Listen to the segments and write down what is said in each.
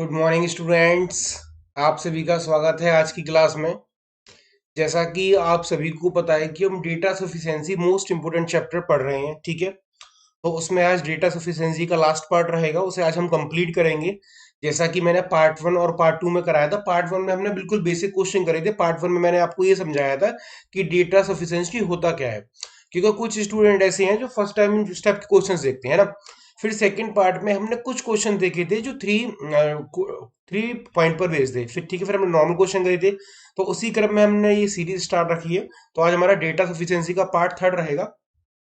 Good morning students. आप सभी का स्वागत है आज की क्लास में। जैसा कि आप सभी को पता है कि हम data sufficiency most important chapter पढ़ रहे हैं, ठीक है। तो उसमें आज डेटा सफिशिएंसी का लास्ट पार्ट रहेगा, उसे आज हम कंप्लीट करेंगे। जैसा कि मैंने पार्ट वन और पार्ट टू में कराया था। पार्ट वन में हमने बिल्कुल बेसिक क्वेश्चन करे थे। पार्ट वन में मैंने आपको ये समझाया था कि डेटा सफिशिएंसी होता क्या है, क्योंकि कुछ स्टूडेंट ऐसे हैं जो फर्स्ट टाइम स्टेप के क्वेश्चन देखते हैं ना। फिर सेकंड पार्ट में हमने कुछ क्वेश्चन देखे थे जो थ्री पॉइंट पर बेस्ड थे। फिर ठीक है, फिर हमने नॉर्मल क्वेश्चन करे थे। तो उसी क्रम में हमने ये सीरीज स्टार्ट रखी है। तो आज हमारा डेटा सफिशिएंसी का पार्ट थर्ड रहेगा।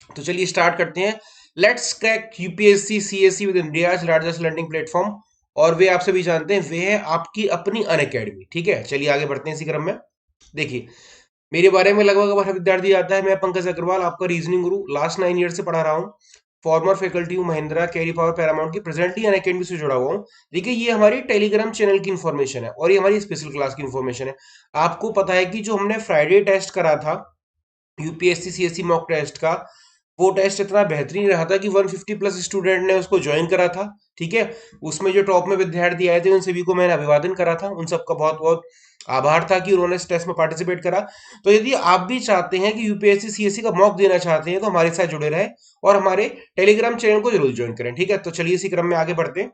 तो चलिए स्टार्ट करते हैं। Let's crack UPSC CSC with India's largest learning platform. और वे आप सभी जानते हैं, वे है आपकी अपनी अनअकैडमी। ठीक है, चलिए आगे बढ़ते हैं इसी क्रम में। देखिए, मेरे बारे में लगभग हर विद्यार्थी आता है। मैं पंकज अग्रवाल, आपका रीजनिंग गुरु, लास्ट 9 ईयर से पढ़ा रहा हूँ। फॉर्मर फैकल्टी हूँ महिंद्रा कैरी पावर पैरामाउंट की। प्रेजेंटली अनअकैडमी से जुड़ा हुआ हूँ। देखिए, ये हमारी टेलीग्राम चैनल की इन्फॉर्मेशन है और ये हमारी स्पेशल क्लास की इन्फॉर्मेशन है। आपको पता है कि जो हमने फ्राइडे टेस्ट करा था यूपीएससी सीएससी मॉक टेस्ट का, वो टेस्ट इतना बेहतरीन रहा था कि 150 प्लस स्टूडेंट ने उसको ज्वाइन करा था। ठीक है, उसमें जो टॉप में विद्यार्थी आए थे उन सभी को मैंने अभिवादन करा था। उन सबका बहुत बहुत आभार था कि उन्होंने इस टेस्ट में पार्टिसिपेट करा। तो यदि आप भी चाहते हैं कि यूपीएससी सीएससी का मॉक देना चाहते हैं तो हमारे साथ जुड़े रहे और हमारे टेलीग्राम चैनल को जरूर ज्वाइन करें। ठीक है, तो चलिए इसी क्रम में आगे बढ़ते हैं।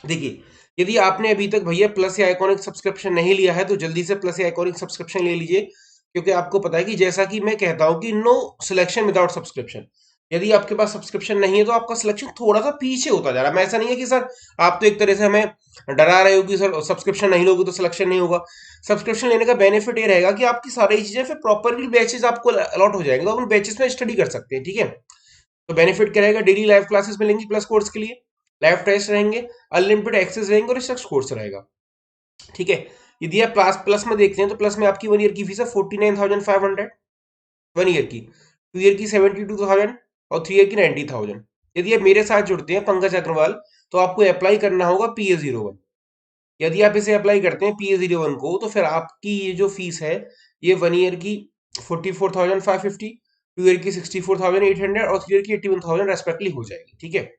देखिए, यदि आपने अभी तक भैया प्लस या आइकॉनिक सब्सक्रिप्शन नहीं लिया है तो जल्दी से प्लस या आइकॉनिक सब्सक्रिप्शन ले लीजिए। क्योंकि आपको पता है कि जैसा कि मैं कहता हूं कि नो सिलेक्शन विदाउट सब्सक्रिप्शन। यदि आपके पास सब्सक्रिप्शन नहीं है तो आपका सिलेक्शन थोड़ा सा पीछे होता जा रहा है। मैं ऐसा नहीं है कि सर आप तो एक तरह से हमें डरा रहे हो कि सर सब्सक्रिप्शन नहीं लोगे तो सिलेक्शन नहीं होगा। सब्सक्रिप्शन लेने का बेनिफिट ये रहेगा कि आपकी सारी चीजें फिर प्रॉपरली बैचेस आपको अलॉट हो जाएंगे, तो आप उन बैचेस में स्टडी कर सकते हैं। ठीक है, तो बेनिफिट क्या रहेगा, डेली लाइव क्लासेस मिलेंगी प्लस कोर्स के लिए, लाइव टेस्ट रहेंगे, अनलिमिटेड एक्सेस रहेंगे और रिसर्च कोर्स रहेगा। ठीक है, यदि आप प्लस प्लस में देखते हैं तो प्लस में आपकी 1 ईयर की फीस है 49,500 1 ईयर की, 2 ईयर की 72,000 और 3 ईयर की 90,000। यदि आप मेरे साथ जुड़ते हैं पंकज अग्रवाल, तो आपको अप्लाई करना होगा PA01। यदि आप इसे अप्लाई करते हैं PA01 को, तो फिर आपकी ये जो फीस है, ये 1 ईयर की 44,550, 2 ईयर की 64,800 और 3 ईयर की 81,000 रेस्पेक्टली हो जाएगी। ठीक है,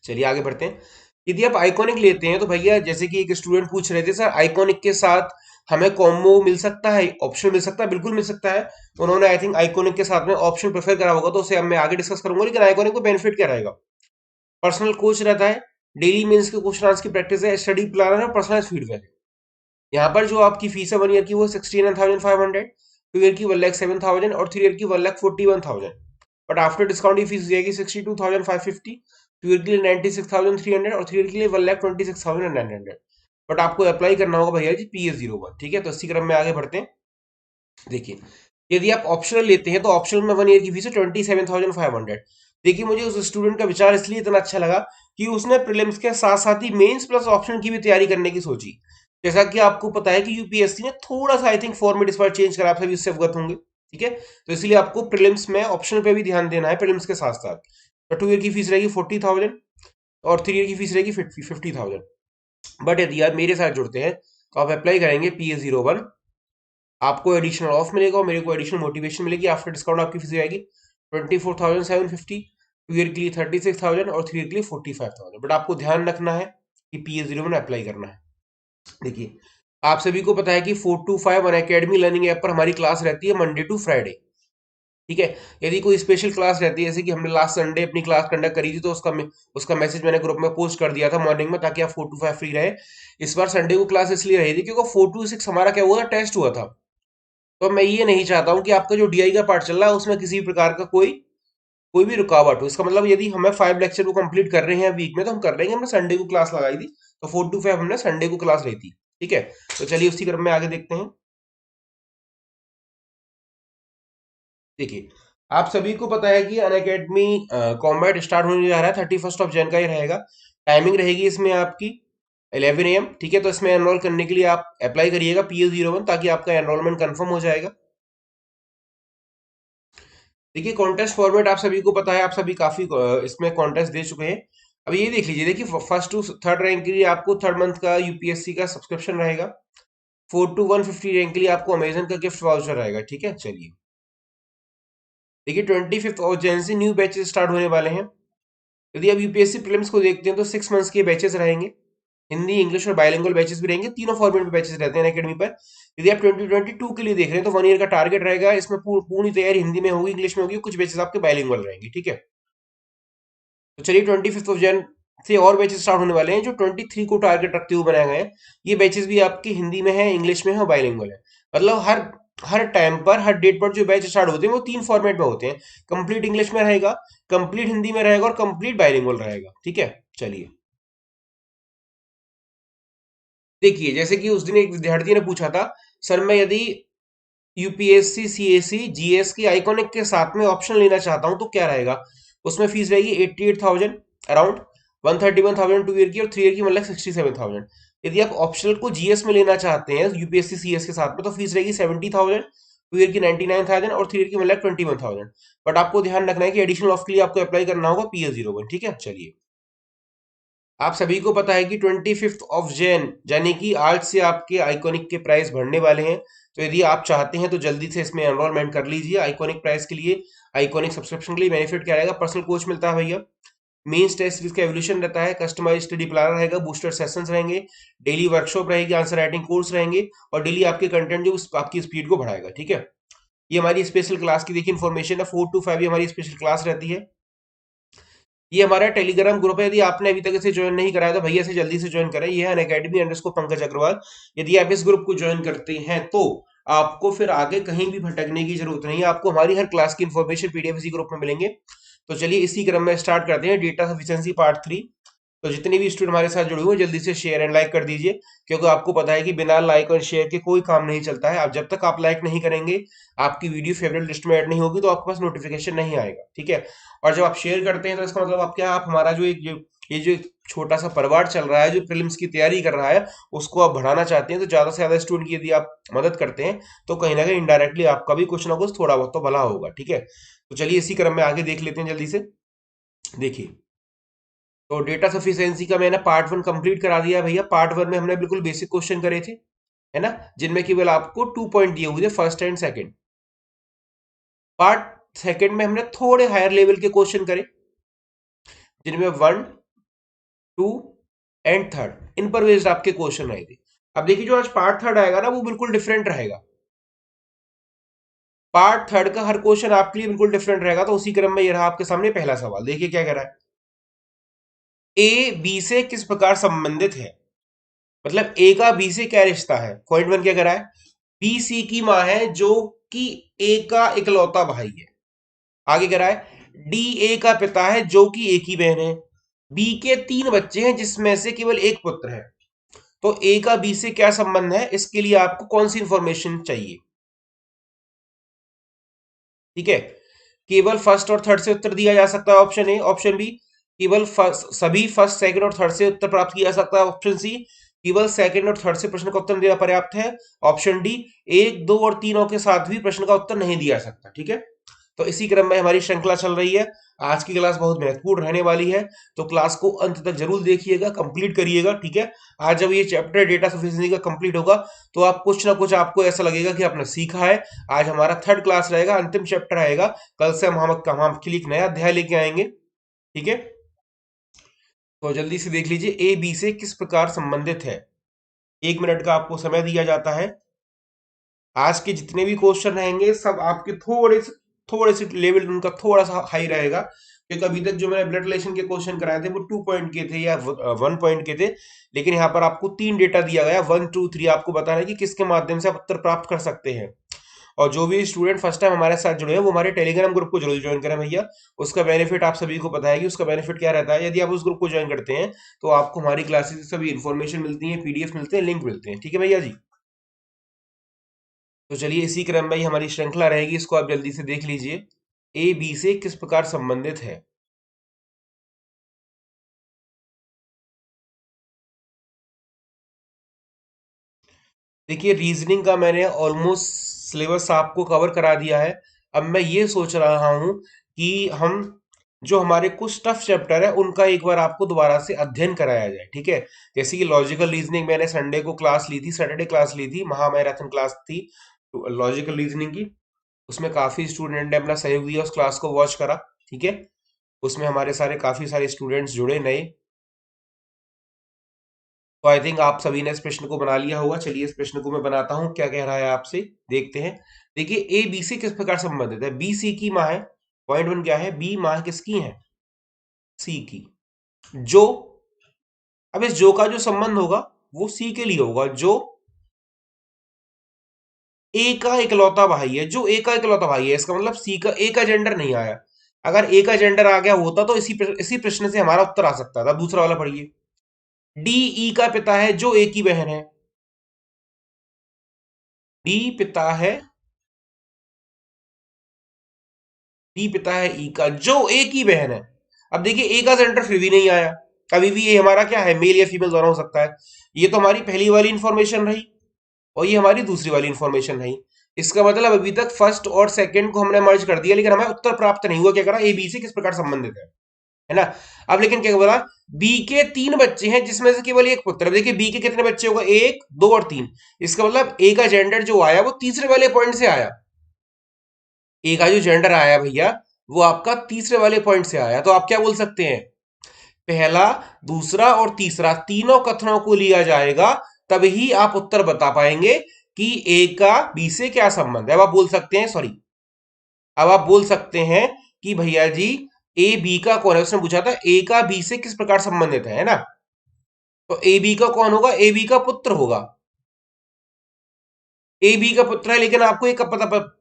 चलिए आगे बढ़ते हैं। यदि आप आइकॉनिक लेते हैं तो भैया, जैसे कि एक स्टूडेंट पूछ रहे थे सर आइकॉनिक के साथ हमें कॉम्बो मिल सकता है, ऑप्शन मिल सकता है? बिल्कुल मिल सकता है। उन्होंने आई थिंक आइकॉनिक के साथ में ऑप्शन प्रेफर करा होगा, तो उसे अब मैं आगे डिस्कस करूंगा। लेकिन आइकॉनिक को बेनिफिट क्या रहेगा, पर्सनल कोच रहता है, डेली मेंस के क्वेश्चन आंसर की प्रैक्टिस है, स्टडी प्लानर है, पर्सनल फीडबैक है। यहाँ पर जो आपकी फीस है 1 ईयर की वो 69,500, 2 ईयर की 1,07,000 और 3 ईयर की 1,41,000। बट आफ्टर डिस्काउंट ये फीस हो जाएगी 62,550, 2 ईयर के लिए 96,300 और 3 ईयर के लिए 1,26,900। बट आपको अप्लाई करना होगा भैया जी PA01। ठीक है, तो इसी क्रम में आगे बढ़ते हैं। देखिए, यदि आप ऑप्शनल लेते हैं तो ऑप्शनल में 1 ईयर की फीस है 27,500। देखिए, मुझे उस स्टूडेंट का विचार इसलिए इतना अच्छा लगा कि उसने प्रीलिम्स के साथ साथ ही मेंस प्लस ऑप्शनल की भी तैयारी करने की सोची। जैसा कि आपको पता है कि यूपीएससी ने थोड़ा सा आई थिंक फॉर्मेट इस बार चेंज करा, आप सभी उससे अवगत होंगे। ठीक है, तो इसलिए आपको प्रीलिम्स में ऑप्शनल पे भी ध्यान देना है प्रीलिम्स के साथ साथ। तो 2 ईयर की फीस रहेगी 40,000 और 3 ईयर की फीस रहेगी 50,000। बट यदि आप मेरे साथ जुड़ते हैं तो आप अप्लाई करेंगे PA01, आपको एडिशनल ऑफ मिलेगा और मेरे को एडिशनल मोटिवेशन मिलेगी। आफ्टर डिस्काउंट आपकी फीस आएगी 24,750, 2 ईयर के लिए 36,000 और 3 ईयर के लिए 45,000। बट आपको ध्यान रखना है कि PA01 अप्लाई करना है। देखिए, आप सभी को पता है कि 4 to 5 अनअकैडमी लर्निंग ऐप पर हमारी क्लास रहती है मंडे टू फ्राइडे। ठीक है, यदि कोई स्पेशल क्लास रहती है, जैसे कि हमने लास्ट संडे अपनी क्लास कंडक्ट करी थी, तो उसका मैसेज मैंने ग्रुप में पोस्ट कर दिया था मॉर्निंग में, ताकि आप 4 to 5 फ्री रहे। इस बार संडे को क्लास इसलिए रही थी क्योंकि 4 to 6 हमारा क्या हुआ था, टेस्ट हुआ था। तो मैं ये नहीं चाहता हूँ कि आपका जो DI का पार्ट चल रहा है उसमें किसी भी प्रकार का कोई कोई भी रुकावट हो। इसका मतलब यदि हमें 5 लेक्चर को कंप्लीट कर रहे हैं वीक में तो हम कर लेंगे। हमने संडे को क्लास लगाई थी, तो 4 to 5 हमने संडे को क्लास ली थी। ठीक है, तो चलिए उसी क्रम में आगे देखते हैं। देखिए, आप सभी को पता है कि अनअकैडमी कॉम्बैट स्टार्ट होने जा रहा है, 31 का ही रहेगा। टाइमिंग रहेगी इसमें आपकी 11 AM। ठीक है, तो इसमें एनरोल करने के लिए आप अप्लाई करिएगा PA01, ताकि आपका एनरोलमेंट कंफर्म हो जाएगा। देखिए, कॉन्टेस्ट फॉर्मेट आप सभी को पता है, आप सभी काफी इसमें कॉन्टेस्ट दे चुके हैं। अब ये देख लीजिए, देखिए फर्स्ट टू थर्ड रैंक के लिए आपको 3 मंथ का यूपीएससी का सब्सक्रिप्शन रहेगा। 4 to 150 रैंक के लिए आपको अमेजन का गिफ्ट वाउचर रहेगा। ठीक है, चलिए देखिए, 25 और जैन न्यू बैचेस स्टार्ट होने वाले हैं। यदि आप यूपीएससी प्रीलिम्स को देखते हैं तो 6 मंथ्स के बैचेस रहेंगे। हिंदी, इंग्लिश और बाइलिंगुअल बैचेस भी रहेंगे, तीनों फॉर्मेट में बैचेस रहते हैं अकेडमी पर। यदि आप 2022 के लिए देख रहे हैं तो 1 ईयर का टारगेट रहेगा, इसमें पूरी तैयारी हिंदी में होगी, इंग्लिश में होगी, कुछ बैचेस आपके बाइलिंगुअल रहेंगे, ठीक है। तो चलिए 25 से और बैचेस स्टार्ट होने वाले हैं जो 23 को टारगेट रखते हुए बनाए गए हैं। ये बैचेस भी आपके हिंदी में है, इंग्लिश में है और बाइलिंगुअल है। मतलब हर हर टाइम पर, हर डेट पर जो बैच स्टार्ट होते हैं वो 3 फॉर्मेट में होते हैं। कंप्लीट इंग्लिश में रहेगा, कंप्लीट हिंदी में रहेगा और कंप्लीट बाइलिंगुअल रहेगा, ठीक है। चलिए देखिए, जैसे कि उस दिन एक विद्यार्थी ने पूछा था, सर मैं यदि यूपीएससी, सीएससी, जीएस की आइकॉनिक के साथ में ऑप्शन लेना चाहता हूं तो क्या रहेगा। उसमें फीस रहेगी 88,000 अराउंड, 131,000 2 ईयर की और 3 ईयर की 1,67,000। यदि आप ऑप्शनल को जीएस में लेना चाहते हैं यूपीएससी सीएस के साथ में तो फीस रहेगी 70,000, 2 ईयर की 99,000 और 3 ईयर की 1,21,000। बट आपको ध्यान रखना है कि एडिशनल ऑफ के लिए आपको अप्लाई करना होगा PL01, ठीक है। चलिए, आप सभी को पता है कि 25 यानी कि आज से आपके आइकॉनिक के प्राइस बढ़ने वाले हैं। तो यदि आप चाहते हैं तो जल्दी से इसमें एनरोलमेंट कर लीजिए आइकॉनिक प्राइस के लिए। आइकॉनिक सब्सक्रिप्शन के लिए बेनिफिट क्या रहेगा, पर्सनल कोच मिलता है भैया, मेंस टेस्ट सीरीज का एवोल्यूशन रहता है, कस्टमाइज स्टडी प्लानर रहेगा, बूस्टर सेशंस रहेंगे, डेली वर्कशॉप रहेगी, आंसर राइटिंग कोर्स रहेंगे और डेली आपके कंटेंट जो आपकी स्पीड को बढ़ाएगा, ठीक है। ये हमारी स्पेशल क्लास की देखिए इन्फॉर्मेशन है, 4 to 5 ये हमारी स्पेशल क्लास रहती है। ये हमारा टेलीग्राम ग्रुप है, यदि आपने अभी तक इसे ज्वाइन नहीं कराया तो भैया से जल्दी से ज्वाइन करें। ये है अनअकैडमी अंडरस्कोर पंकज अग्रवाल। यदि आप इस ग्रुप को ज्वाइन करते हैं तो आपको फिर आगे कहीं भी भटकने की जरूरत नहीं है, आपको हमारी हर क्लास की इन्फॉर्मेशन पीडीएफ इसी ग्रुप में मिलेंगे। तो चलिए इसी क्रम में स्टार्ट करते हैं डेटा सफिशिएंसी पार्ट 3। तो जितने भी स्टूडेंट हमारे साथ जुड़े हुए हैं जल्दी से शेयर एंड लाइक कर दीजिए, क्योंकि आपको पता है कि बिना लाइक और शेयर के कोई काम नहीं चलता है। आप जब तक आप लाइक नहीं करेंगे, आपकी वीडियो फेवरेट लिस्ट में ऐड नहीं होगी तो आपके पास नोटिफिकेशन नहीं आएगा, ठीक है। और जब आप शेयर करते हैं तो इसका मतलब आप क्या, आप हमारा ये जो एक छोटा सा परिवार चल रहा है जो प्रीलिम्स की तैयारी कर रहा है उसको आप बढ़ाना चाहते हैं। तो ज्यादा से ज्यादा स्टूडेंट की यदि आप मदद करते हैं तो कहीं ना कहीं इनडायरेक्टली आपका भी कुछ ना कुछ थोड़ा बहुत तो भला होगा, ठीक है। तो चलिए इसी क्रम में आगे देख लेते हैं जल्दी से। देखिए, तो डेटा सफिशिएंसी का मैंने पार्ट 1 कंप्लीट करा दिया भैया। पार्ट 1 में हमने बिल्कुल बेसिक क्वेश्चन करे थे, है ना, जिनमें केवल आपको 2 पॉइंट दिए हुए थे, फर्स्ट एंड सेकंड। पार्ट 2 में हमने थोड़े हायर लेवल के क्वेश्चन करे, जिनमें 1, 2 एंड 3 इन पर बेस्ड आपके क्वेश्चन रहे थे। अब देखिए जो आज पार्ट 3 आएगा ना वो बिल्कुल डिफरेंट रहेगा। पार्ट 3 का हर क्वेश्चन आपके लिए बिल्कुल डिफरेंट रहेगा। तो उसी क्रम में ये रहा आपके सामने पहला सवाल, देखिए क्या कह रहा है। ए बी से किस प्रकार संबंधित है, मतलब ए का बी से क्या रिश्ता है। पॉइंट 1 क्या करा है, बी सी की मां है जो कि ए का इकलौता भाई है। आगे कह रहा है डी ए का पिता है जो कि ए की बहन है। बी के 3 बच्चे हैं जिसमें से केवल एक पुत्र है। तो ए का बी से क्या संबंध है, इसके लिए आपको कौन सी इंफॉर्मेशन चाहिए, ठीक है। केवल फर्स्ट और थर्ड से उत्तर दिया जा सकता है, ऑप्शन ए। ऑप्शन बी, केवल सभी फर्स्ट सेकंड और थर्ड से उत्तर प्राप्त किया जा सकता है। ऑप्शन सी, केवल सेकंड और थर्ड से प्रश्न का उत्तर देना पर्याप्त है। ऑप्शन डी, 1, 2 और 3 के साथ भी प्रश्न का उत्तर नहीं दिया जा सकता, ठीक है। तो इसी क्रम में हमारी श्रृंखला चल रही है। आज की क्लास बहुत महत्वपूर्ण रहने वाली है, तो क्लास को अंत तक जरूर देखिएगा, कंप्लीट करिएगा, ठीक है। आज जब ये चैप्टर डेटा सफिशिएंसी का कंप्लीट होगा तो आप कुछ ना कुछ आपको ऐसा लगेगा कि आपने सीखा है। आज हमारा थर्ड क्लास रहेगा, अंतिम चैप्टर आएगा। कल से हम आपके लिए एक नया अध्याय लेके आएंगे, ठीक है। तो जल्दी से देख लीजिए, ए बी से किस प्रकार संबंधित है। 1 मिनट का आपको समय दिया जाता है। आज के जितने भी क्वेश्चन रहेंगे सब आपके थोड़े से लेवल उनका थोड़ा सा हाई रहेगा, क्योंकि अभी तक जो मैंने ब्लड रिलेशन के क्वेश्चन कराए थे वो 2 पॉइंट के थे या 1 पॉइंट के थे। लेकिन यहाँ पर आपको 3 डेटा दिया गया, 1, 2, 3, आपको बताना है कि किसके माध्यम से आप उत्तर प्राप्त कर सकते हैं। और जो भी स्टूडेंट फर्स्ट टाइम हमारे साथ जुड़े हैं वो हमारे टेलीग्राम ग्रुप को जरूर ज्वाइन करें भैया। उसका बेनिफिट आप सभी को पता है कि उसका बेनिफिट क्या रहता है। यदि आप उस ग्रुप को ज्वाइन करते हैं तो आपको हमारी क्लासेस की सभी इन्फॉर्मेशन मिलती है, पीडीएफ मिलते हैं, लिंक मिलते हैं, ठीक है भैया जी। तो चलिए इसी क्रम में ही हमारी श्रृंखला रहेगी, इसको आप जल्दी से देख लीजिए। ए बी से किस प्रकार संबंधित है। देखिए रीजनिंग का मैंने ऑलमोस्ट सिलेबस आपको कवर करा दिया है। अब मैं ये सोच रहा हूं कि हम जो हमारे कुछ टफ चैप्टर है उनका एक बार आपको दोबारा से अध्ययन कराया जाए, ठीक है। जैसे कि लॉजिकल रीजनिंग मैंने संडे को क्लास ली थी, सैटरडे क्लास ली थी, महामैराथन क्लास थी लॉजिकल रीजनिंग की। उसमें काफी स्टूडेंट ने अपना सहयोग दिया, उस क्लास को वॉच करा, ठीक है। उसमें हमारे काफी सारे स्टूडेंट्स जुड़े नए। तो आई थिंक आप सभी ने इस प्रश्न को बना लिया होगा। चलिए इस प्रश्न को मैं बनाता हूं, क्या कह रहा है आपसे, देखते हैं। देखिए ए बी से किस प्रकार संबंधित है। बी सी की माँ है, पॉइंट वन क्या है, बी माँ किसकी है, सी की। जो, अब इस जो का जो संबंध होगा वो सी के लिए होगा, जो ए का इकलौता भाई है, जो ए का इकलौता भाई है, इसका मतलब सी का ए का जेंडर नहीं आया। अगर ए का जेंडर आ गया होता तो इसी प्रश्न से हमारा उत्तर आ सकता था। दूसरा वाला पढ़िए। डी ई का पिता है, जो ए की बहन है। डी पिता है, डी पिता है ई का, जो ए की बहन है। अब देखिए ए का जेंडर फिर भी नहीं आया, कभी भी ये हमारा क्या है, मेल या फीमेल दोनों हो सकता है। ये तो हमारी पहली वाली इंफॉर्मेशन रही और ये हमारी दूसरी वाली इंफॉर्मेशन रही। इसका मतलब अभी तक फर्स्ट और सेकंड को हमने मर्ज कर दिया, लेकिन हमें उत्तर प्राप्त नहीं हुआ। क्या करा, ए बी से किस प्रकार संबंधित है ना। अब लेकिन क्या बोला, बी के तीन बच्चे हैं जिसमें से केवल एक पुत्र। अब देखिए बी के कितने बच्चे होगा, एक, दो और तीन। इसका मतलब ए का जेंडर जो आया वो तीसरे वाले पॉइंट से आया। ए का जो जेंडर आया भैया वो आपका तीसरे वाले पॉइंट से आया। तो आप क्या बोल सकते हैं, पहला, दूसरा और तीसरा तीनों कथनों को लिया जाएगा, तभी आप उत्तर बता पाएंगे कि ए का बी से क्या संबंध है। अब आप बोल सकते हैं, सॉरी, अब आप बोल सकते हैं कि भैया जी ए बी का कौन है। उसने पूछा था ए का बी से किस प्रकार संबंधित है ना। तो ए बी का कौन होगा, ए बी का पुत्र होगा। ए बी का पुत्र है, लेकिन आपको एक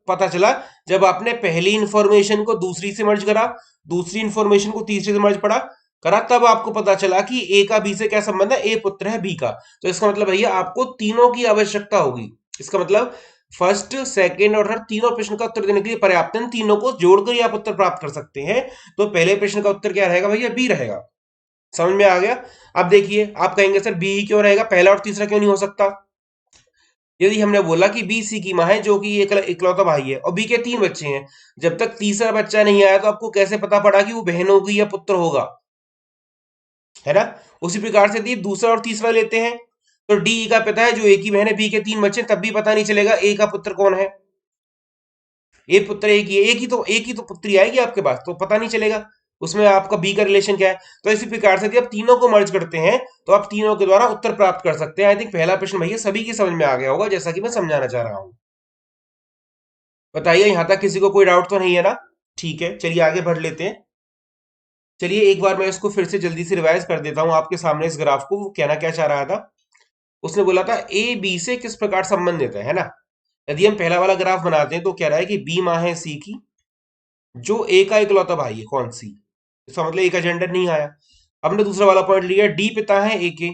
पता चला जब आपने पहली इंफॉर्मेशन को दूसरी से मर्ज करा, दूसरी इंफॉर्मेशन को तीसरी से मर्ज पड़ा करा, तब आपको पता चला कि ए का बी से क्या संबंध है, ए पुत्र है बी का। तो इसका मतलब भैया आपको तीनों की आवश्यकता होगी। इसका मतलब फर्स्ट, सेकेंड और थर्ड तीनों प्रश्न का उत्तर देने के लिए पर्याप्त है, तीनों को जोड़कर ही आप उत्तर प्राप्त कर सकते हैं। तो पहले प्रश्न का उत्तर क्या रहेगा भैया, बी रहेगा। समझ में आ गया। अब देखिए आप कहेंगे सर बी ही क्यों रहेगा, पहला और तीसरा क्यों नहीं हो सकता। यदि हमने बोला कि बी सी की मां है, जो कि इकलौता भाई है, और बी के तीन बच्चे हैं, जब तक तीसरा बच्चा नहीं आया तो आपको कैसे पता पड़ा कि वो बहन होगी या पुत्र होगा, है ना। उसी प्रकार से यदि दूसरा और तीसरा लेते हैं तो डी का पिता है, जो एक ही बहन है, बी के तीन बच्चे, तब भी पता नहीं चलेगा ए का पुत्र कौन है। ए पुत्र एक ही है, एक ही तो पुत्री आएगी आपके पास, तो पता नहीं चलेगा उसमें आपका बी का रिलेशन क्या है। तो इसी प्रकार से यदि आप तीनों को मर्ज करते हैं तो आप तीनों के द्वारा उत्तर प्राप्त कर सकते हैं। आई थिंक पहला प्रश्न भैया सभी की समझ में आ गया होगा, जैसा कि मैं समझाना चाह रहा हूं। बताइए यहां तक किसी को कोई डाउट तो नहीं है ना। ठीक है, चलिए आगे बढ़ लेते हैं। चलिए एक बार मैं इसको फिर से जल्दी से रिवाइज कर देता हूं आपके सामने इस ग्राफ को। वो कहना क्या चाह रहा था, उसने बोला था ए बी से किस प्रकार संबंधित है ना। यदि हम पहला वाला ग्राफ बनाते हैं तो कह रहा है कि बी माँ है सी की, जो ए का इकलौता भाई है, कौन सी, इसका मतलब ए का जेंडर नहीं आया। हमने दूसरा वाला पॉइंट लिया, डी पिता है ए के,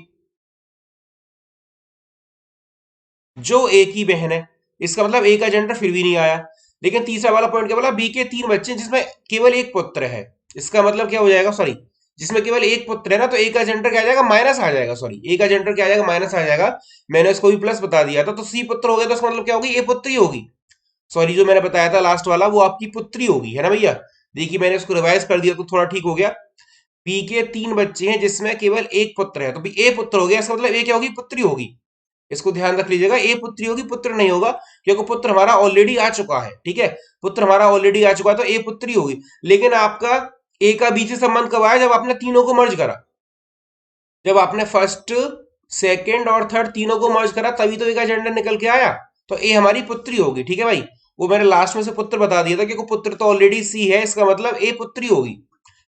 जो ए की बहन है, इसका मतलब ए का जेंडर फिर भी नहीं आया। लेकिन तीसरा वाला पॉइंट क्या बोला, बी के तीन बच्चे जिसमें केवल एक पुत्र है, इसका मतलब क्या हो जाएगा, सॉरी, जिसमें केवल एक पुत्र है ना, तो ए का जेंडर क्या आ जाएगा, माइनस आ जाएगा। सॉरी, ए का जेंडर क्या आ जाएगा, माइनस आ जाएगा। मैंने इसको भी प्लस बता दिया था, तो सी पुत्र हो गया, तो इसका मतलब क्या होगी, ए पुत्री होगी। सॉरी, जो मैंने बताया था लास्ट वाला वो आपकी पुत्री होगी, है ना भैया। देखिए मैंने इसको रिवाइज कर दिया तो थोड़ा ठीक हो गया। बी के तीन बच्चे हैं जिसमें केवल एक पुत्र है, तो बी ए पुत्र हो गया, इसका मतलब ए क्या होगी, पुत्री होगी। इसको ध्यान रख लीजिएगा, ए पुत्री होगी, पुत्र नहीं होगा, क्योंकि पुत्र हमारा ऑलरेडी आ चुका है। ठीक है, पुत्र हमारा ऑलरेडी आ चुका है, तो ए पुत्री होगी। लेकिन आपका ए का बी से संबंध कब आया, जब आपने तीनों को मर्ज करा। जब आपने फर्स्ट, सेकंड और थर्ड तीनों को मर्ज करा, तभी तो ए का जेंडर निकल के आया। तो ए हमारी पुत्री होगी। ठीक है भाई, वो मैंने लास्ट में से पुत्र बता दिया था, क्योंकि पुत्र तो ऑलरेडी सी है, इसका मतलब ए पुत्री होगी।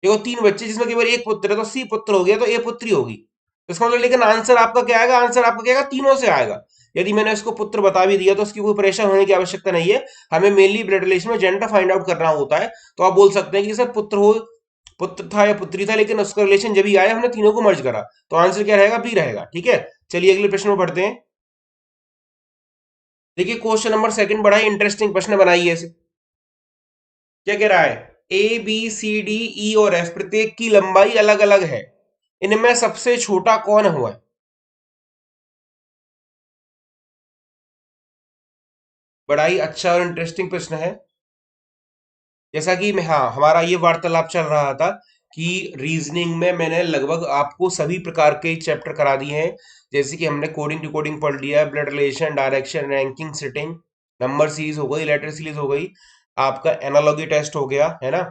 देखो तीन बच्चे जिसमें केवल एक पुत्र है, तो सी पुत्र हो गया, तो ए पुत्री होगी। तो इसका मतलब, लेकिन आंसर आपका क्या आएगा, आंसर आपका क्या आएगा, तीनों से आएगा। यदि मैंने इसको पुत्र बता भी दिया तो उसकी कोई परेशान होने की आवश्यकता नहीं है। हमें मेनली ब्लड रिलेशन में जेंडर फाइंड आउट करना होता है। तो आप बोल सकते हैं कि सर पुत्र हो, पुत्र था या पुत्री था, लेकिन उसका रिलेशन जब ही आया हमने तीनों को मर्ज करा, तो आंसर क्या रहेगा, बी रहेगा। ठीक है, चलिए अगले प्रश्न में बढ़ते हैं। देखिए क्वेश्चन नंबर सेकंड बड़ा ही इंटरेस्टिंग प्रश्न बनाइए इसे। क्या कह रहा है, ए बी सी डी ई और एफ प्रत्येक की लंबाई अलग अलग है, इनमें सबसे छोटा कौन हुआ है। बड़ा ही अच्छा और इंटरेस्टिंग प्रश्न है। जैसा कि मैं, हाँ, हमारा ये वार्तालाप चल रहा था कि रीजनिंग में मैंने लगभग आपको सभी प्रकार के चैप्टर करा दिए हैं। जैसे कि हमने कोडिंग डिकोडिंग पढ़ लिया है, blood relation, direction, ranking, sitting, number series हो गई, लेटर सीरीज हो गई, आपका एनालॉगी टेस्ट हो गया, है ना,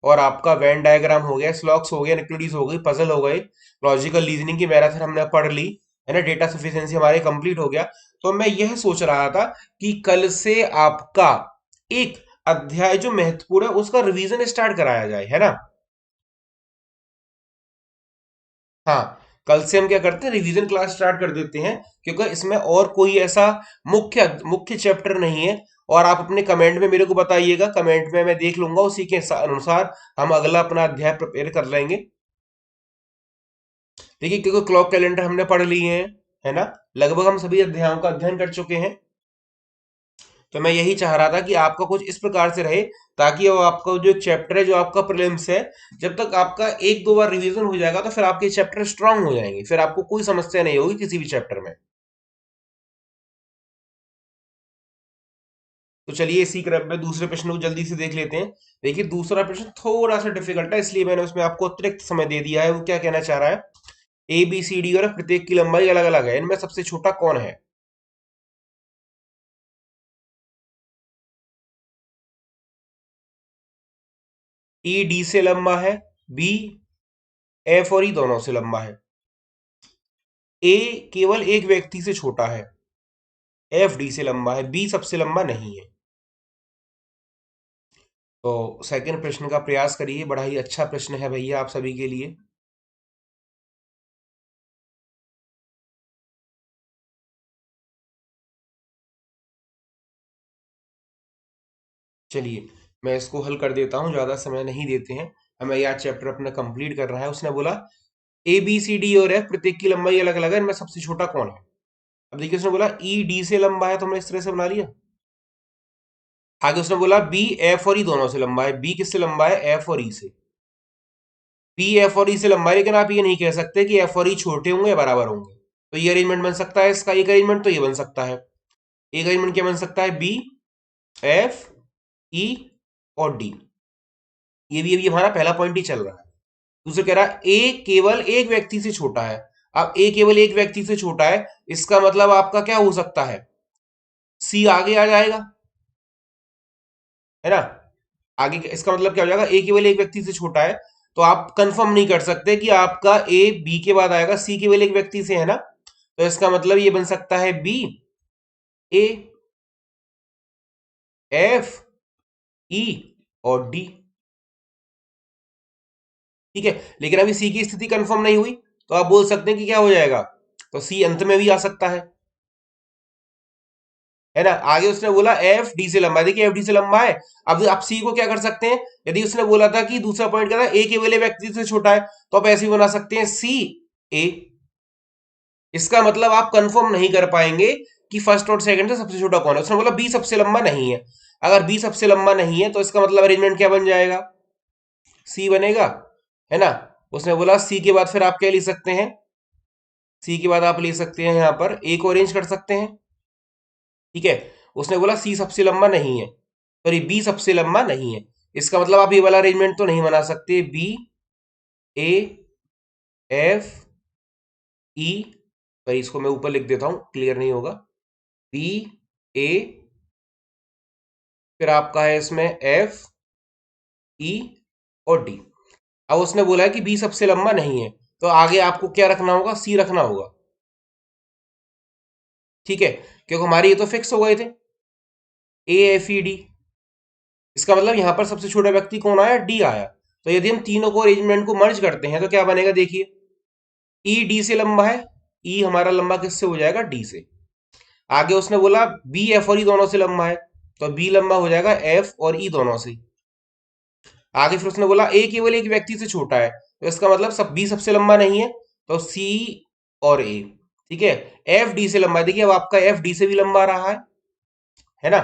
और आपका वेन डायग्राम हो गया, स्लॉक्स हो गया, न्यूक्लिडीज हो गई, पजल हो गए, लॉजिकल रीजनिंग की मैराथन हमने पढ़ ली। है ना, डेटा सफिशिएंसी हमारे कंप्लीट हो गया। तो मैं यह सोच रहा था कि कल से आपका एक अध्याय जो महत्वपूर्ण है उसका रिवीजन स्टार्ट कराया जाए, है ना। हाँ, कल से हम क्या करते हैं, रिवीजन क्लास स्टार्ट कर देते हैं, क्योंकि इसमें और कोई ऐसा मुख्य मुख्य चैप्टर नहीं है। और आप अपने कमेंट में मेरे को बताइएगा, कमेंट में मैं देख लूंगा, उसी के अनुसार हम अगला अपना अध्याय प्रिपेयर कर लेंगे। देखिए, क्योंकि क्लॉक कैलेंडर हमने पढ़ लिए हैं, है ना, लगभग हम सभी अध्यायों का अध्ययन कर चुके हैं। तो मैं यही चाह रहा था कि आपका कुछ इस प्रकार से रहे, ताकि वो आपका जो चैप्टर है, जो आपका प्रीलिम्स है, जब तक आपका एक दो बार रिवीजन हो जाएगा तो फिर आपके चैप्टर स्ट्रांग हो जाएंगे, फिर आपको कोई समस्या नहीं होगी किसी भी चैप्टर में। तो चलिए इसी क्रम में दूसरे प्रश्न को जल्दी से देख लेते हैं। देखिए, दूसरा प्रश्न थोड़ा सा डिफिकल्ट है, इसलिए मैंने उसमें आपको अतिरिक्त समय दे दिया है। वो क्या कहना चाह रहा है, ए बी सी डी और प्रत्येक की लंबाई अलग अलग है, इनमें सबसे छोटा कौन है। ई डी से लंबा है, बी एफ और ई दोनों से लंबा है, ए केवल एक व्यक्ति से छोटा है, एफ डी से लंबा है, बी सबसे लंबा नहीं है। तो सेकंड प्रश्न का प्रयास करिए, बड़ा ही अच्छा प्रश्न है भैया आप सभी के लिए। चलिए, मैं इसको हल कर देता हूँ, ज्यादा समय नहीं देते हैं, हमें यह चैप्टर अपना कंप्लीट कर रहा है। उसने बोला ए बी सी डी और एफ प्रत्येक की लंबाई अलग अलग है, इनमें सबसे छोटा कौन है। अब देखिए, उसने बोला ई डी से लंबा है, तो हमने इस तरह से बना लिया। आगे उसने बोला बी एफ और ई दोनों से लंबा है, बी किससे लंबा है, एफ और ई से। बी एफ और ई से लंबा है, लेकिन आप ये नहीं कह सकते कि एफ और ई छोटे होंगे या बराबर होंगे। तो ये अरेंजमेंट बन सकता है इसका, एक अरेंजमेंट तो ये बन सकता है। एक अरेंजमेंट क्या बन सकता है, बी एफ ई और डी। ये भी अभी हमारा पहला पॉइंट ही चल रहा है। दूसरा कह रहा है ए केवल एक व्यक्ति से छोटा है। अब ए केवल एक व्यक्ति से छोटा है, इसका मतलब आपका क्या हो सकता है, सी आगे आ जाएगा, है ना। आगे इसका मतलब क्या हो जाएगा, ए केवल एक व्यक्ति से छोटा है, तो आप कंफर्म नहीं कर सकते कि आपका ए बी के बाद आएगा, सी केवल एक व्यक्ति से, है ना। तो इसका मतलब ये बन सकता है बी ए एफ ई और डी। ठीक है, लेकिन अभी सी की स्थिति कंफर्म नहीं हुई, तो आप बोल सकते हैं कि क्या हो जाएगा, तो सी अंत में भी आ सकता है ना। आगे उसने बोला एफ डी से लंबा है, देखिए एफ डी से लंबा है। अब आप सी को क्या कर सकते हैं, यदि उसने बोला था कि दूसरा पॉइंट क्या था, ए के वाले व्यक्ति से छोटा है, तो आप ऐसे ही बना सकते हैं सी ए। इसका मतलब आप कंफर्म नहीं कर पाएंगे कि फर्स्ट और सेकंड से सबसे छोटा कौन है। उसने बोला बी सबसे लंबा नहीं है, अगर बी सबसे लंबा नहीं है तो इसका मतलब अरेंजमेंट क्या बन जाएगा, सी बनेगा, है ना। उसने बोला सी के बाद फिर आप क्या ले सकते हैं, सी के बाद आप ले सकते हैं यहां पर ए को अरेंज कर सकते हैं। ठीक है, उसने बोला सी सबसे लंबा नहीं है, सॉरी बी सबसे लंबा नहीं है, इसका मतलब आप ये वाला अरेंजमेंट तो नहीं बना सकते, बी ए एफ ई, पर इसको मैं ऊपर लिख देता हूं, क्लियर नहीं होगा, बी ए, फिर आपका है इसमें एफ ई और डी। अब उसने बोला है कि बी सबसे लंबा नहीं है, तो आगे आपको क्या रखना होगा, सी रखना होगा। ठीक है, क्योंकि हमारे ये तो फिक्स हो गए थे, ए एफ ई डी। इसका मतलब यहां पर सबसे छोटा व्यक्ति कौन आया, डी आया। तो यदि हम तीनों को अरेंजमेंट को मर्ज करते हैं तो क्या बनेगा, देखिए ई डी से लंबा है, ई हमारा लंबा किससे हो जाएगा, डी से। आगे उसने बोला बी एफ और ई दोनों से लंबा है, तो बी लंबा हो जाएगा एफ और ई दोनों से। आगे फिर उसने बोला ए केवल एक व्यक्ति से छोटा है, तो इसका मतलब सब बी सबसे लंबा नहीं है, तो सी और ए। ठीक है, एफ डी से लंबा है, देखिए अब आपका एफ डी से भी लंबा रहा है ना।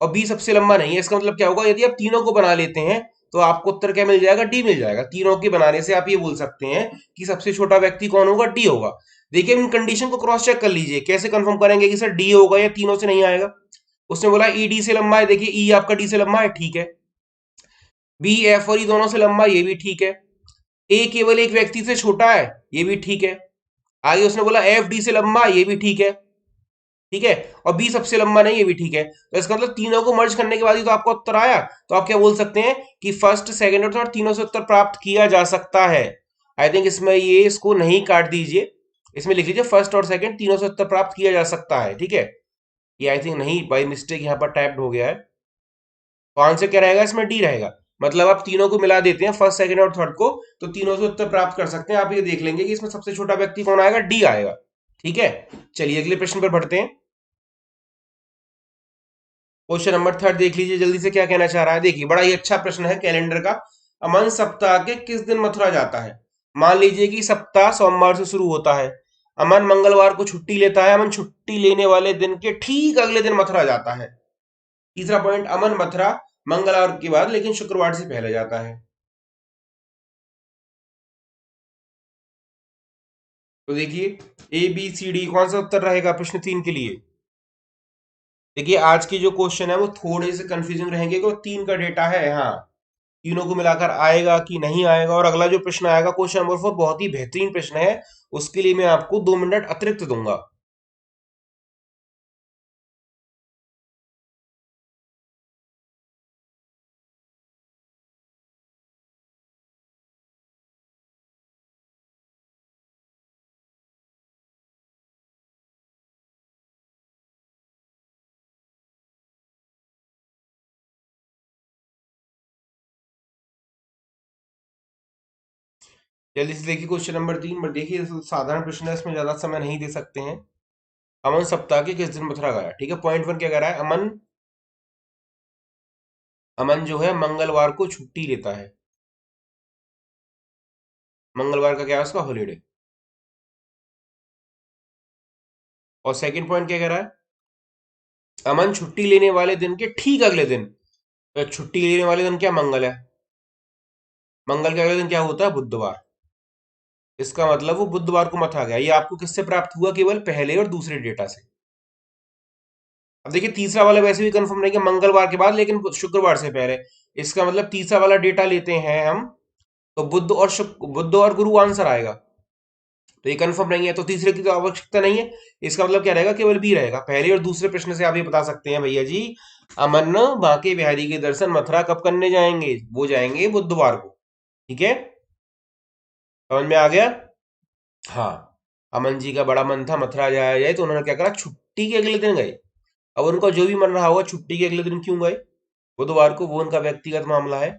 और बी सबसे लंबा नहीं है, इसका मतलब क्या होगा, यदि आप तीनों को बना लेते हैं तो आपको उत्तर क्या मिल जाएगा, डी मिल जाएगा। तीनों के बनाने से आप ये बोल सकते हैं कि सबसे छोटा व्यक्ति कौन होगा, डी होगा। देखिए इन कंडीशन को क्रॉस चेक कर लीजिए, कैसे कंफर्म करेंगे कि सर डी होगा या तीनों से नहीं आएगा। उसने बोला ई डी से लंबा है, देखिए ई आपका डी से लंबा है, ठीक है। बी एफ और ई दोनों से लंबा, ये भी ठीक है। ए केवल एक व्यक्ति से छोटा है, ये भी ठीक है। आगे उसने बोला एफ डी से लंबा, ये भी ठीक है। ठीक है, और बी सबसे लंबा नहीं, ये भी ठीक है। तो इसका मतलब तीनों को मर्ज करने के बाद ही तो आपका उत्तर आया। तो आप क्या बोल सकते हैं कि फर्स्ट सेकंड और थर्ड तीनों से उत्तर प्राप्त किया जा सकता है। आई थिंक इसमें ये इसको नहीं काट दीजिए, इसमें लिख लीजिए फर्स्ट और सेकंड तीनों से उत्तर प्राप्त किया जा सकता है, ठीक है। ये आई थिंक नहीं, बाई मिस्टेक यहाँ पर टाइप्ड हो गया है। तो आंसर क्या रहेगा इसमें? डी रहेगा। मतलब आप तीनों को मिला देते हैं, फर्स्ट सेकंड और थर्ड को, तो तीनों से उत्तर प्राप्त कर सकते हैं। आप ये देख लेंगे कि इसमें सबसे छोटा व्यक्ति कौन आएगा? डी आएगा, ठीक है। चलिए अगले प्रश्न पर बढ़ते हैं। क्वेश्चन नंबर थर्ड देख लीजिए जल्दी से, क्या कहना चाह रहा है। देखिए बड़ा ही अच्छा प्रश्न है कैलेंडर का। अमन सप्ताह के किस दिन मथुरा जाता है? मान लीजिए कि सप्ताह सोमवार से शुरू होता है, अमन मंगलवार को छुट्टी लेता है, अमन छुट्टी लेने वाले दिन के ठीक अगले दिन मथुरा जाता है। तीसरा पॉइंट, अमन मथुरा मंगलवार के बाद लेकिन शुक्रवार से पहले जाता है। तो देखिए ए बी सी डी कौन सा उत्तर रहेगा प्रश्न तीन के लिए? देखिए आज की जो क्वेश्चन है वो थोड़े से कंफ्यूजिंग रहेंगे, क्योंकि तीन का डेटा है, हाँ तीनों को मिलाकर आएगा कि नहीं आएगा। और अगला जो प्रश्न आएगा क्वेश्चन नंबर 4 बहुत ही बेहतरीन प्रश्न है, उसके लिए मैं आपको 2 मिनट अतिरिक्त दूंगा। जल्दी से देखिए क्वेश्चन नंबर 3 पर। देखिए साधारण प्रश्न है, इसमें ज्यादा समय नहीं दे सकते हैं। अमन सप्ताह के किस दिन मथुरा गया? ठीक है, पॉइंट वन क्या कह रहा है? अमन, अमन जो है मंगलवार को छुट्टी लेता है। मंगलवार का क्या है उसका? हॉलीडे। और सेकंड पॉइंट क्या कह रहा है? अमन छुट्टी लेने वाले दिन के ठीक अगले दिन। तो छुट्टी लेने वाले दिन क्या? मंगल है। मंगल के अगले दिन क्या होता है? बुधवार। इसका मतलब वो बुधवार को मत आ गया। ये आपको किससे प्राप्त हुआ? केवल पहले और दूसरे डेटा से। अब देखिए तीसरा वाला वैसे भी कंफर्म नहीं कि मंगलवार के बाद लेकिन शुक्रवार से पहले। इसका मतलब तीसरा वाला डेटा लेते हैं हम, तो बुध और शुक्र, बुध और गुरु आंसर आएगा। तो ये कंफर्म नहीं है, तो तीसरे की तो आवश्यकता नहीं है। इसका मतलब क्या रहेगा? केवल बी रहेगा। पहले और दूसरे प्रश्न से आप ये बता सकते हैं भैया जी, अमन बांके बिहारी के दर्शन मथुरा कब करने जाएंगे? वो जाएंगे बुधवार को, ठीक है। समझ में आ गया? हाँ। अमन जी का बड़ा मन था मथुरा जाया जाए, तो उन्होंने क्या करा? छुट्टी के अगले दिन गए। अब उनका जो भी मन रहा होगा, छुट्टी के अगले दिन क्यों गए बुधवार को, वो उनका व्यक्तिगत मामला है,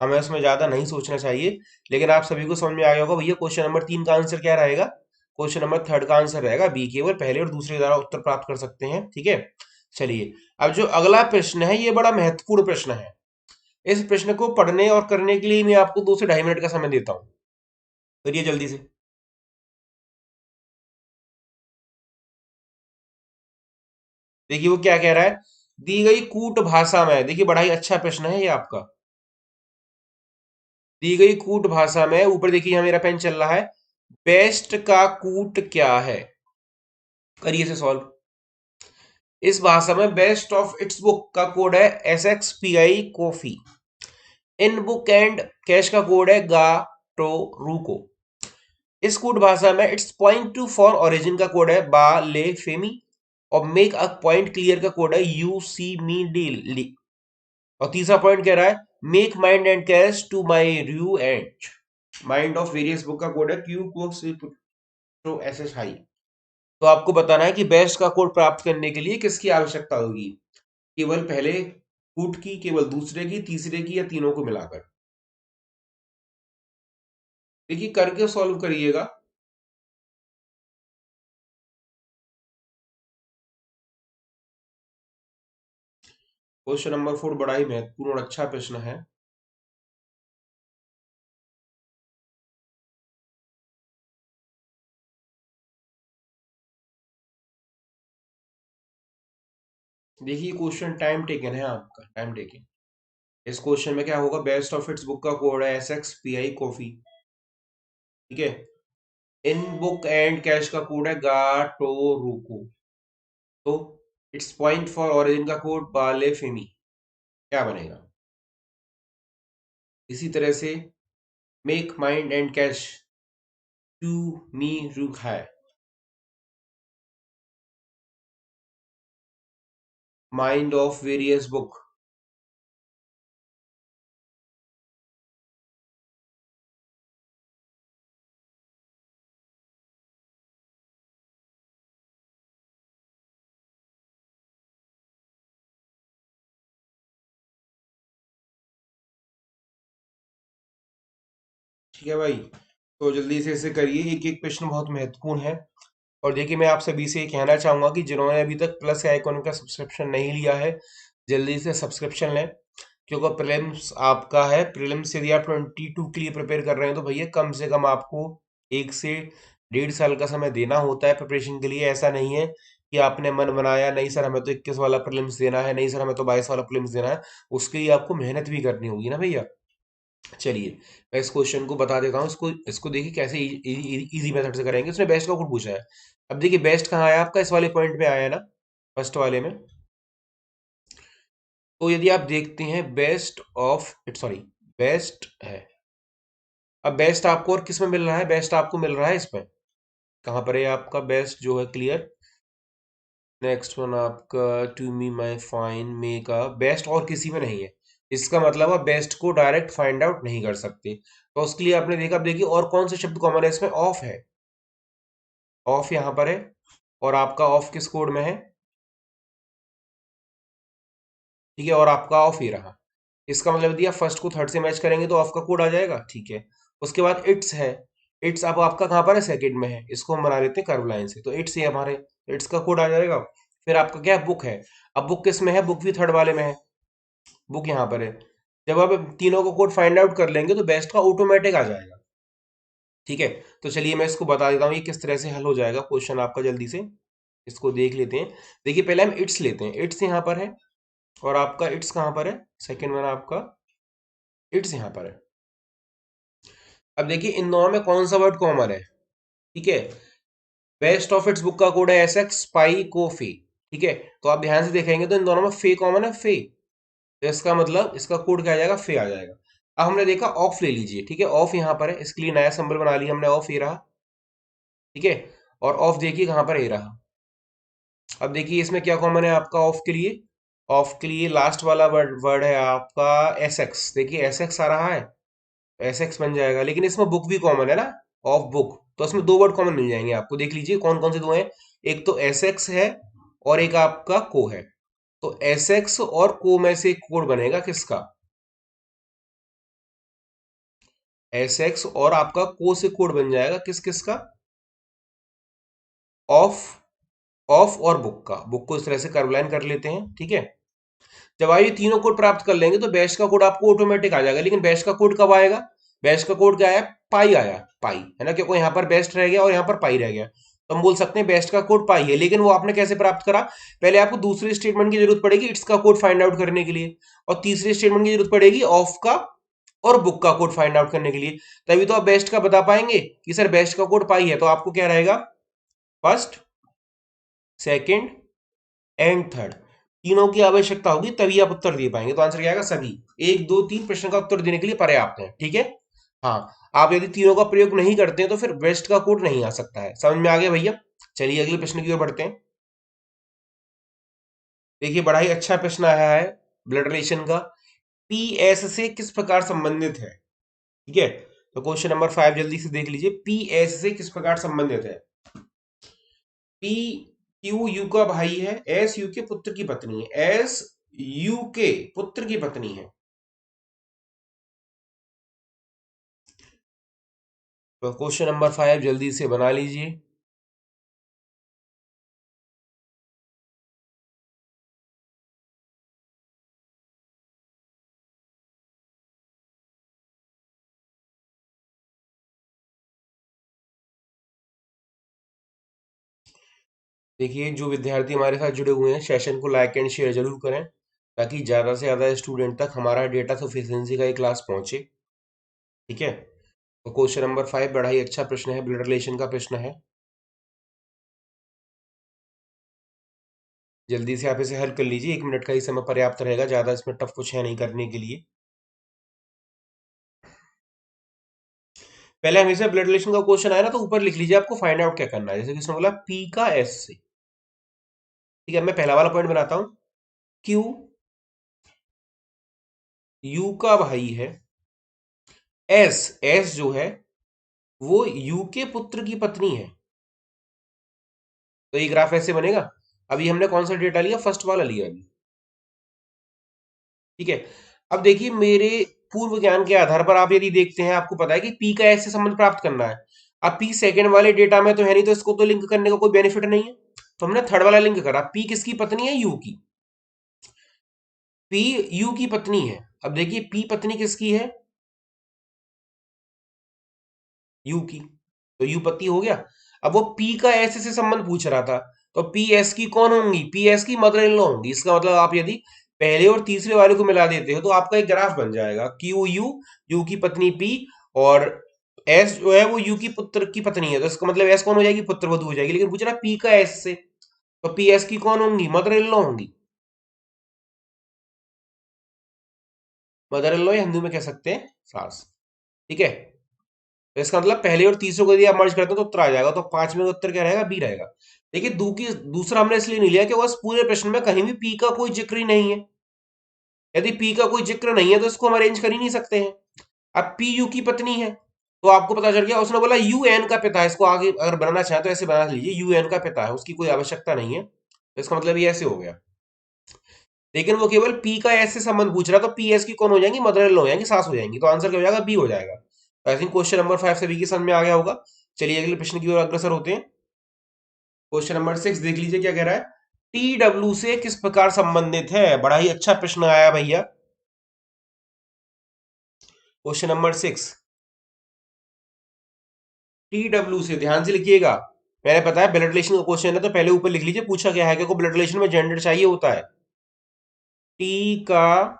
हमें उसमें ज्यादा नहीं सोचना चाहिए। लेकिन आप सभी को समझ में आ गया होगा भैया क्वेश्चन नंबर 3 का आंसर क्या रहेगा? क्वेश्चन नंबर थर्ड का आंसर रहेगा बी, केवल पहले और दूसरे द्वारा उत्तर प्राप्त कर सकते हैं, ठीक है। चलिए अब जो अगला प्रश्न है ये बड़ा महत्वपूर्ण प्रश्न है। इस प्रश्न को पढ़ने और करने के लिए मैं आपको 2 से ढाई मिनट का समय देता हूं, करिए जल्दी से। देखिए वो क्या कह रहा है, दी गई कूट भाषा में। देखिए बड़ा ही अच्छा प्रश्न है ये आपका। दी गई कूट भाषा में, ऊपर देखिए यहाँ मेरा पेन चल रहा है, बेस्ट का कूट क्या है? करिए इसे सॉल्व। इस भाषा में बेस्ट ऑफ इट्स बुक का कोड है SXPI coffee. In book and cash का कोड है गा टो रूको। इस कूट भाषा में its point to for origin का कोड है बा ले फेमी। और मेक अ पॉइंट क्लियर का कोड है यू सी मी डी। और तीसरा पॉइंट कह रहा है make mind and cash to my review and mind of various book का कोड है QQSSI। तो आपको बताना है कि बेस्ट का कोड प्राप्त करने के लिए किसकी आवश्यकता होगी? केवल पहले कूट की, केवल दूसरे की, तीसरे की, या तीनों को मिलाकर? देखिए करके सॉल्व करिएगा। क्वेश्चन नंबर 4 बड़ा ही महत्वपूर्ण और अच्छा प्रश्न है। देखिए क्वेश्चन टाइम टेकन है आपका, टाइम टेकन। इस क्वेश्चन में क्या होगा? बेस्ट ऑफ इट्स बुक का कोड है SXPI कॉफी, ठीक है। इन बुक एंड कैश का कोड है गाटो रुको। तो इट्स पॉइंट फॉर ओरिजिन का कोड बाले फेमी। क्या बनेगा? इसी तरह से make mind and cash to me रुक है, माइंड ऑफ वेरियस बुक। ठीक है भाई, तो जल्दी से इसे करिए, एक एक प्रश्न बहुत महत्वपूर्ण है। और देखिए मैं आप सभी से ये कहना चाहूंगा कि जिन्होंने अभी तक प्लस आइकॉन का सब्सक्रिप्शन नहीं लिया है, जल्दी से सब्सक्रिप्शन लें, क्योंकि प्रीलिम्स आपका है। प्रीलिम्स यदि आप 22 के लिए प्रिपेयर कर रहे हैं तो भैया कम से कम आपको 1 से 1.5 साल का समय देना होता है प्रिपरेशन के लिए। ऐसा नहीं है कि आपने मन बनाया, नहीं सर हमें तो 21 वाला प्रीलिम्स देना है, नहीं सर हमें तो 22 वाला प्रीलिम्स देना है। उसके लिए आपको मेहनत भी करनी होगी ना भैया। चलिए मैं इस क्वेश्चन को बता देता हूँ। इसको इसको देखिए कैसे इजी मेथड से करेंगे। उसने बेस्ट का कोड पूछा है। अब देखिए बेस्ट कहाँ है आपका, इस वाले पॉइंट में आया है ना, फर्स्ट वाले में। तो यदि आप देखते हैं best of it, sorry, best है। अब बेस्ट आपको और किस में मिल रहा है, बेस्ट आपको मिल रहा है इसमें। कहाँ पर है आपका बेस्ट जो है, क्लियर। नेक्स्ट वन आपका to me my fine may का बेस्ट और किसी में नहीं है। इसका मतलब आप बेस्ट को डायरेक्ट फाइंड आउट नहीं कर सकते। तो उसके लिए आपने देखा, अब देखिए और कौन से शब्द कॉमन है इसमें, ऑफ है। ऑफ यहाँ पर है, और आपका ऑफ किस कोड में है, ठीक है, और आपका ऑफ ही रहा। इसका मतलब दिया फर्स्ट को थर्ड से मैच करेंगे तो ऑफ का कोड आ जाएगा, ठीक है। उसके बाद इट्स है। इट्स अब आपका कहाँ पर है, सेकंड में है। इसको हम बना लेते हैं कर्व लाइन से, तो इट्स ही हमारे, इट्स का कोड आ जाएगा। फिर आपका क्या है, बुक है। अब बुक किस में है, बुक भी थर्ड वाले में है, बुक यहाँ पर है। जब आप तीनों को कोड फाइंड आउट कर लेंगे तो बेस्ट का ऑटोमेटिक आ जाएगा, ठीक है। तो चलिए मैं इसको बता देता हूँ ये किस तरह से हल हो जाएगा क्वेश्चन आपका, जल्दी से इसको देख लेते हैं। देखिए पहले हम इट्स लेते हैं, इट्स यहाँ पर है, और आपका इट्स कहाँ पर है, सेकंड वन आपका इट्स यहाँ पर है। अब देखिए इन दोनों में कौन सा वर्ड कॉमन है, ठीक है। बेस्ट ऑफ इट्स बुक का कोड है एस एक्स पाई को फे, ठीक है। तो आप ध्यान से देखेंगे तो इन दोनों में फे कॉमन है, फे। तो इसका मतलब इसका कोड क्या आ जाएगा, फे आ जाएगा। अब हमने देखा ऑफ ले लीजिए, ठीक है, ऑफ यहाँ पर है, इसके लिए नया सिंबल बना लिया हमने, ऑफ ये रहा, ठीक है। और ऑफ देखिए कहाँ पर ये रहा। अब देखिए इसमें क्या कॉमन है आपका ऑफ के लिए, ऑफ के लिए लास्ट वाला वर्ड वर्ड है आपका एस एक्स। देखिए एस एक्स आ रहा है, एस एक्स बन जाएगा। लेकिन इसमें बुक भी कॉमन है ना, ऑफ बुक, तो इसमें दो वर्ड कॉमन मिल जाएंगे आपको। देख लीजिए कौन कौन से दो हैं, एक तो एस एक्स है और एक आपका को है। तो एस एक्स और को में से एक कोड बनेगा किसका, एस एक्स और आपका को से कोड बन जाएगा किस किस का, ऑफ, ऑफ और बुक का। बुक को इस तरह से कर्व लाइन कर लेते हैं, ठीक है। जब आप ये तीनों कोड प्राप्त कर लेंगे तो बैश का कोड आपको ऑटोमेटिक आ जाएगा। लेकिन बैश का कोड कब आएगा, बैश का कोड क्या आया, पाई आया, पाई है ना, क्योंकि यहाँ पर बेस्ट रह गया और यहाँ पर पाई रह गया, तो हम बोल सकते हैं बेस्ट का कोड पाई है। लेकिन वो आपने कैसे प्राप्त करा, पहले आपको दूसरे स्टेटमेंट की जरूरत पड़ेगी इट्स का कोड फाइंड आउट करने के लिए, और तीसरे स्टेटमेंट की जरूरत पड़ेगी ऑफ का और बुक का कोड फाइंड आउट करने के लिए। तभी तो आप बेस्ट का बता पाएंगे कि सर बेस्ट का कोड पाई है। तो आपको क्या रहेगा, फर्स्ट, सेकेंड एंड थर्ड, तीनों की आवश्यकता होगी तभी आप उत्तर दे पाएंगे। तो आंसर क्या आएगा, सभी। एक दो तीन प्रश्न का उत्तर देने के लिए पर्याप्त है, ठीक है। हाँ, आप यदि तीनों का प्रयोग नहीं करते हैं तो फिर वेस्ट का कोड नहीं आ सकता है। समझ में आ गया भैया। चलिए अगले प्रश्न की ओर बढ़ते हैं। देखिए बड़ा ही अच्छा प्रश्न आया है ब्लड रिलेशन का, पीएस से किस प्रकार संबंधित है, ठीक है। तो क्वेश्चन नंबर 5 जल्दी से देख लीजिए, पीएस से किस प्रकार संबंधित है। पी क्यू यू का भाई है, एस यू के पुत्र की पत्नी है, एस यू के पुत्र की पत्नी है। तो क्वेश्चन नंबर 5 जल्दी से बना लीजिए। देखिए जो विद्यार्थी हमारे साथ जुड़े हुए हैं सेशन को लाइक एंड शेयर जरूर करें, ताकि ज़्यादा से ज़्यादा स्टूडेंट तक हमारा डेटा सफिशिएंसी का ये क्लास पहुंचे, ठीक है। तो क्वेश्चन नंबर 5 बड़ा ही अच्छा प्रश्न है, ब्लड रिलेशन का प्रश्न है। जल्दी से आप इसे हल कर लीजिए, 1 मिनट का ही समय पर्याप्त रहेगा, ज़्यादा इसमें टफ कुछ है नहीं करने के लिए। पहले हमेशा ब्लड रिलेशन का क्वेश्चन आया ना तो ऊपर लिख लीजिए आपको फाइंड आउट क्या करना है। जैसे कि उसने बोला पी का एस से, ठीक है। मैं पहला वाला पॉइंट बनाता हूँ, क्यू यू का भाई है, एस एस जो है वो यू के पुत्र की पत्नी है। तो ये ग्राफ ऐसे बनेगा। अभी हमने कौन सा डेटा लिया, फर्स्ट वाला लिया अभी, ठीक है। अब देखिए मेरे पूर्व ज्ञान के आधार पर आप यदि देखते हैं, आपको पता है कि पी का एस से संबंध प्राप्त करना है। अब पी सेकंड वाले डेटा में तो है नहीं, तो इसको तो लिंक करने का कोई बेनिफिट नहीं है, तो हमने थर्ड वाला लिंक करा। पी किसकी पत्नी है? यू की। पी यू की पत्नी है। अब देखिए पी पत्नी किसकी है? यू की। तो यू पति हो गया। अब वो पी का एस से संबंध पूछ रहा था, तो पी एस की कौन होंगी? पी एस की मदर इन लॉ होंगी। इसका मतलब आप यदि पहले और तीसरे वाले को मिला देते हो तो आपका एक ग्राफ बन जाएगा। क्यू यू, यू की पत्नी पी, और एस जो है वो यू की पुत्र की पत्नी है, तो इसका मतलब एस कौन हो जाएगी? पुत्र वधु हो जाएगी। लेकिन पूछ रहा पी का एस से, तो पी एस की कौन होंगी? मदर इन लॉ होंगी। मदर इन लॉ या हिंदू में कह सकते हैं सास। ठीक है। तो इसका मतलब पहले और तीसरे को यदि आप मर्ज करते हो तो उत्तर आ जाएगा। तो पांचवें का उत्तर क्या रहेगा? बी रहेगा। देखिए दूसरा हमने इसलिए नहीं लिया कि बस पूरे प्रश्न में कहीं भी पी का कोई जिक्र ही नहीं है। यदि पी का कोई जिक्र नहीं है तो इसको हम अरेंज कर ही नहीं सकते हैं। अब पी यू की पत्नी है, तो आपको पता चल गया। उसने बोला यू एन का पिता है। इसको आगे अगर बनाना चाहे तो ऐसे बना लीजिए, यू एन का पिता है, उसकी कोई आवश्यकता नहीं है, तो इसका मतलब ये ऐसे हो गया। लेकिन वो केवल पी का एस से संबंध पूछ रहा, तो पी एस की कौन हो जाएंगी? मदर इन लॉ हो जाएंगी, सास हो जाएंगी। तो आंसर क्या हो जाएगा? बी हो जाएगा। तो आई थिंक क्वेश्चन नंबर 5 से बी की समझ में आ गया होगा। चलिए अगले प्रश्न की ओर अग्रसर होते हैं। क्वेश्चन नंबर 6 देख लीजिए क्या कह रहा है। टी डब्ल्यू से किस प्रकार संबंधित है? बड़ा ही अच्छा प्रश्न आया भैया। क्वेश्चन नंबर 6, टी डब्ल्यू से ध्यान से लिखिएगा। मैंने बताया ब्लड रिलेशन का क्वेश्चन है, तो पहले ऊपर लिख लीजिए पूछा क्या है, क्योंकि ब्लड रिलेशन में जेंडर चाहिए होता है। टी का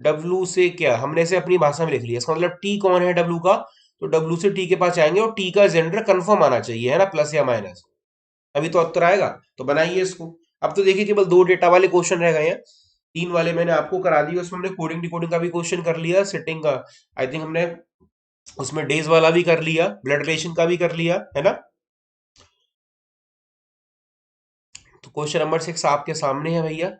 डब्ल्यू से क्या, हमने इसे अपनी भाषा में लिख लिया। इसका मतलब टी कौन है डब्ल्यू का, तो डब्ल्यू से टी के पास जाएंगे और टी का जेंडर कंफर्म आना चाहिए, है ना, प्लस या माइनस, अभी तो उत्तर आएगा। तो बनाइए इसको। अब तो देखिए केवल 2 डेटा वाले क्वेश्चन रह गए हैं। 3 वाले मैंने आपको करा दिए, उसमें हमने कोडिंग डिकोडिंग का भी क्वेश्चन कर लिया, सेटिंग का आई थिंक हमने उसमें डेज वाला भी कर लिया, ब्लड रिलेशन का भी कर लिया, है ना। तो क्वेश्चन नंबर 6 आपके सामने है भैया।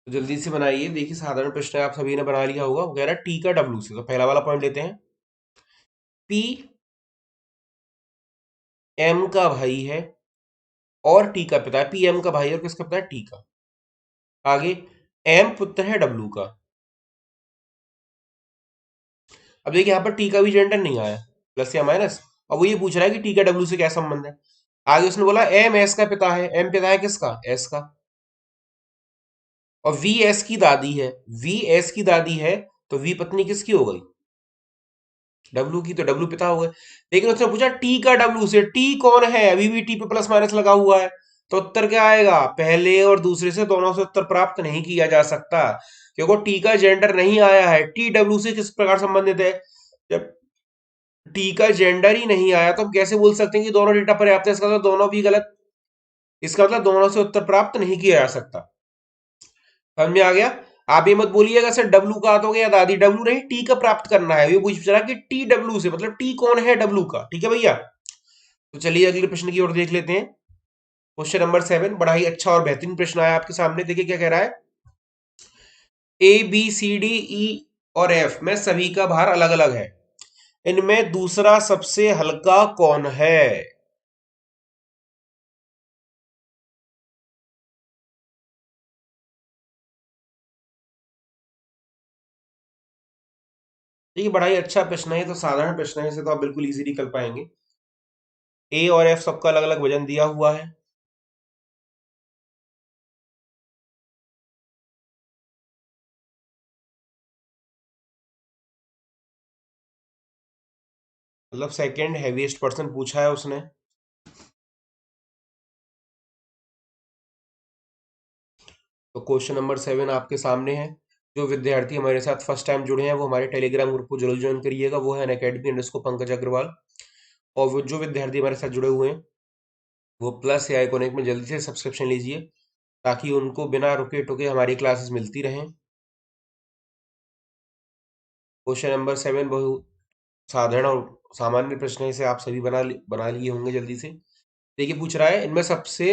तो जल्दी से बनाइए। देखिए साधारण प्रश्न है, आप सभी ने बना लिया होगा। वो कह रहा है टी का डब्ल्यू से, तो पहला वाला पॉइंट लेते हैं। पी एम का भाई है और टी का पिता है। पी एम का भाई है और किसका पिता है? टी का। आगे एम पुत्र है डब्ल्यू का। अब देखिए यहाँ पर टी का भी जेंडर नहीं आया, प्लस या माइनस। अब वो ये पूछ रहा है कि टी का डब्ल्यू से क्या संबंध है। आगे उसने बोला एम एस का पिता है। एम पिता है किसका? एस का। और वी एस की दादी है। वी एस की दादी है, तो वी पत्नी किसकी हो गई? डब्ल्यू की। तो डब्ल्यू पिता हो गए। लेकिन उसने पूछा टी का डब्ल्यू से, टी कौन है? अभी भी टी पे प्लस माइनस लगा हुआ है, तो उत्तर क्या आएगा? पहले और दूसरे से, दोनों से उत्तर प्राप्त नहीं किया जा सकता, क्योंकि टी का जेंडर नहीं आया है। टी डब्ल्यू से किस प्रकार संबंधित है? जब टी का जेंडर ही नहीं आया तो हम कैसे बोल सकते हैं कि दोनों डेटा पर्याप्त है? इसका मतलब दोनों भी गलत। इसका मतलब दोनों से उत्तर प्राप्त नहीं किया जा सकता। समझ में आ गया? आप ये मत बोलिएगा सर डब्ल्यू का तो या दादी, डब्ल्यू नहीं, टी का प्राप्त करना है। ये पूछ रहा कि टी डब्ल्यू से, मतलब टी कौन है डब्ल्यू का। ठीक है भैया। तो चलिए अगले प्रश्न की ओर देख लेते हैं। क्वेश्चन नंबर 7 बड़ा ही अच्छा और बेहतरीन प्रश्न आया आपके सामने। देखिए क्या कह रहा है। ए बी सी डी ई और एफ में सभी का भार अलग अलग है, इनमें दूसरा सबसे हल्का कौन है? देखिए बड़ा ही अच्छा प्रश्न है, ये तो साधारण प्रश्न है, इसे तो आप बिल्कुल इजीली कर पाएंगे। ए और एफ सबका अलग अलग वजन दिया हुआ है। मतलब सेकंड हैवीएस्ट पर्सन पूछा है उसने। तो क्वेश्चन नंबर 7 आपके सामने है। जो विद्यार्थी हमारे साथ फर्स्ट टाइम जुड़े हैं वो हमारे टेलीग्राम ग्रुप को जरूर ज्वाइन करिएगा। वो है अनअकैडमी अंडरस्कोर पंकज अग्रवाल। और वो जो विद्यार्थी हमारे साथ जुड़े हुए हैं वो प्लस या आइकॉनिक में जल्दी से सब्सक्रिप्शन लीजिए ताकि उनको बिना रुके टुके हमारी क्लासेस मिलती रहें। क्वेश्चन नंबर 7 बहुत साधारण और सामान्य प्रश्न है, इसे आप सभी बना लिए होंगे जल्दी से। देखिए पूछ रहा है इनमें सबसे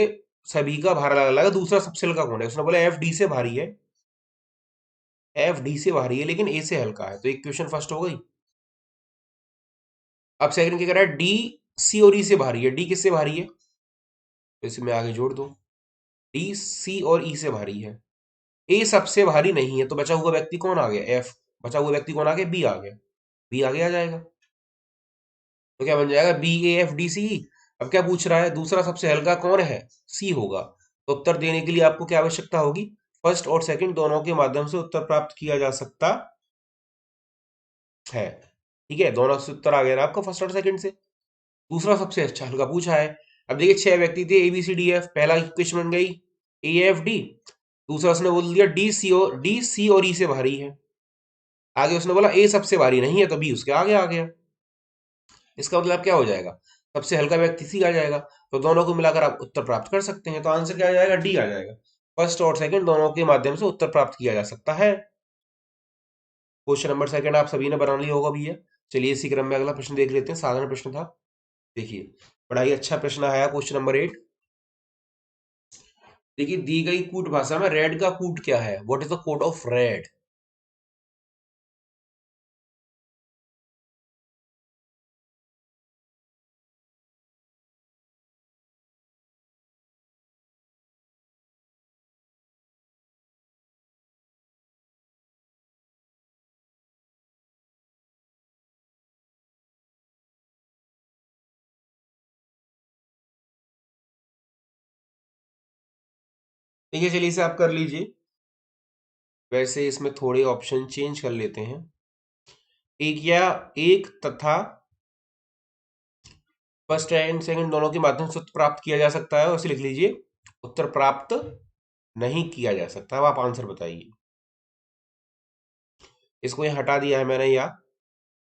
सभी का भार अलग अलग है, दूसरा सबसे हल्का कौन है? उसने बोला एफ डी से भारी है, एफ डी से भारी है लेकिन ए से हल्का है, तो एक क्वेश्चन फर्स्ट हो गई। अब सेकंड क्या कह रहा है? डी सी और ई से भारी है, डी किससे भारी है? तो इसमें आगे जोड़ दो, डी सी और ई से भारी है, ए सबसे भारी नहीं है, तो बचा हुआ व्यक्ति कौन आ गया? एफ। बचा हुआ व्यक्ति कौन आ गया? बी आ गया, बी आगे आ जाएगा, तो क्या बन जाएगा? B A F D C. अब क्या पूछ रहा है? दूसरा सबसे हल्का कौन है? सी होगा। तो उत्तर देने के लिए आपको क्या आवश्यकता होगी? फर्स्ट और सेकंड दोनों के माध्यम से उत्तर प्राप्त किया जा सकता है। ठीक है, दोनों से उत्तर आ गया ना आपका फर्स्ट और सेकंड से। दूसरा सबसे अच्छा हल्का पूछा है। अब देखिए 6 व्यक्ति थे, A B C D F, पहला इक्वेशन बन गई ए एफ डी। दूसरा उसने बोल दिया डी सी और ई से भारी है। आगे उसने बोला ए सबसे भारी नहीं है, तो बी उसके आगे आ गया। इसका मतलब क्या हो जाएगा? सबसे हल्का व्यक्ति सी आ जाएगा। तो दोनों को मिलाकर आप उत्तर प्राप्त कर सकते हैं, तो आंसर क्या आ जाएगा? डी आ जाएगा। फर्स्ट और सेकंड दोनों के माध्यम से उत्तर प्राप्त किया जा सकता है। क्वेश्चन नंबर सेकंड आप सभी ने बना लिया होगा भैया। चलिए इसी क्रम में अगला प्रश्न देख लेते हैं, साधारण प्रश्न था। देखिए बड़ा ही अच्छा प्रश्न आया क्वेश्चन नंबर 8। देखिए दी गई कूट भाषा में रेड का कूट क्या है? What is the code of red? देखिए चलिए इसे आप कर लीजिए। वैसे इसमें थोड़े ऑप्शन चेंज कर लेते हैं। एक या एक तथा फर्स्ट एंड सेकंड दोनों के माध्यम से उत्तर प्राप्त किया जा सकता है, और इसे लिख लीजिए उत्तर प्राप्त नहीं किया जा सकता। अब आप आंसर बताइए। इसको ये हटा दिया है मैंने, या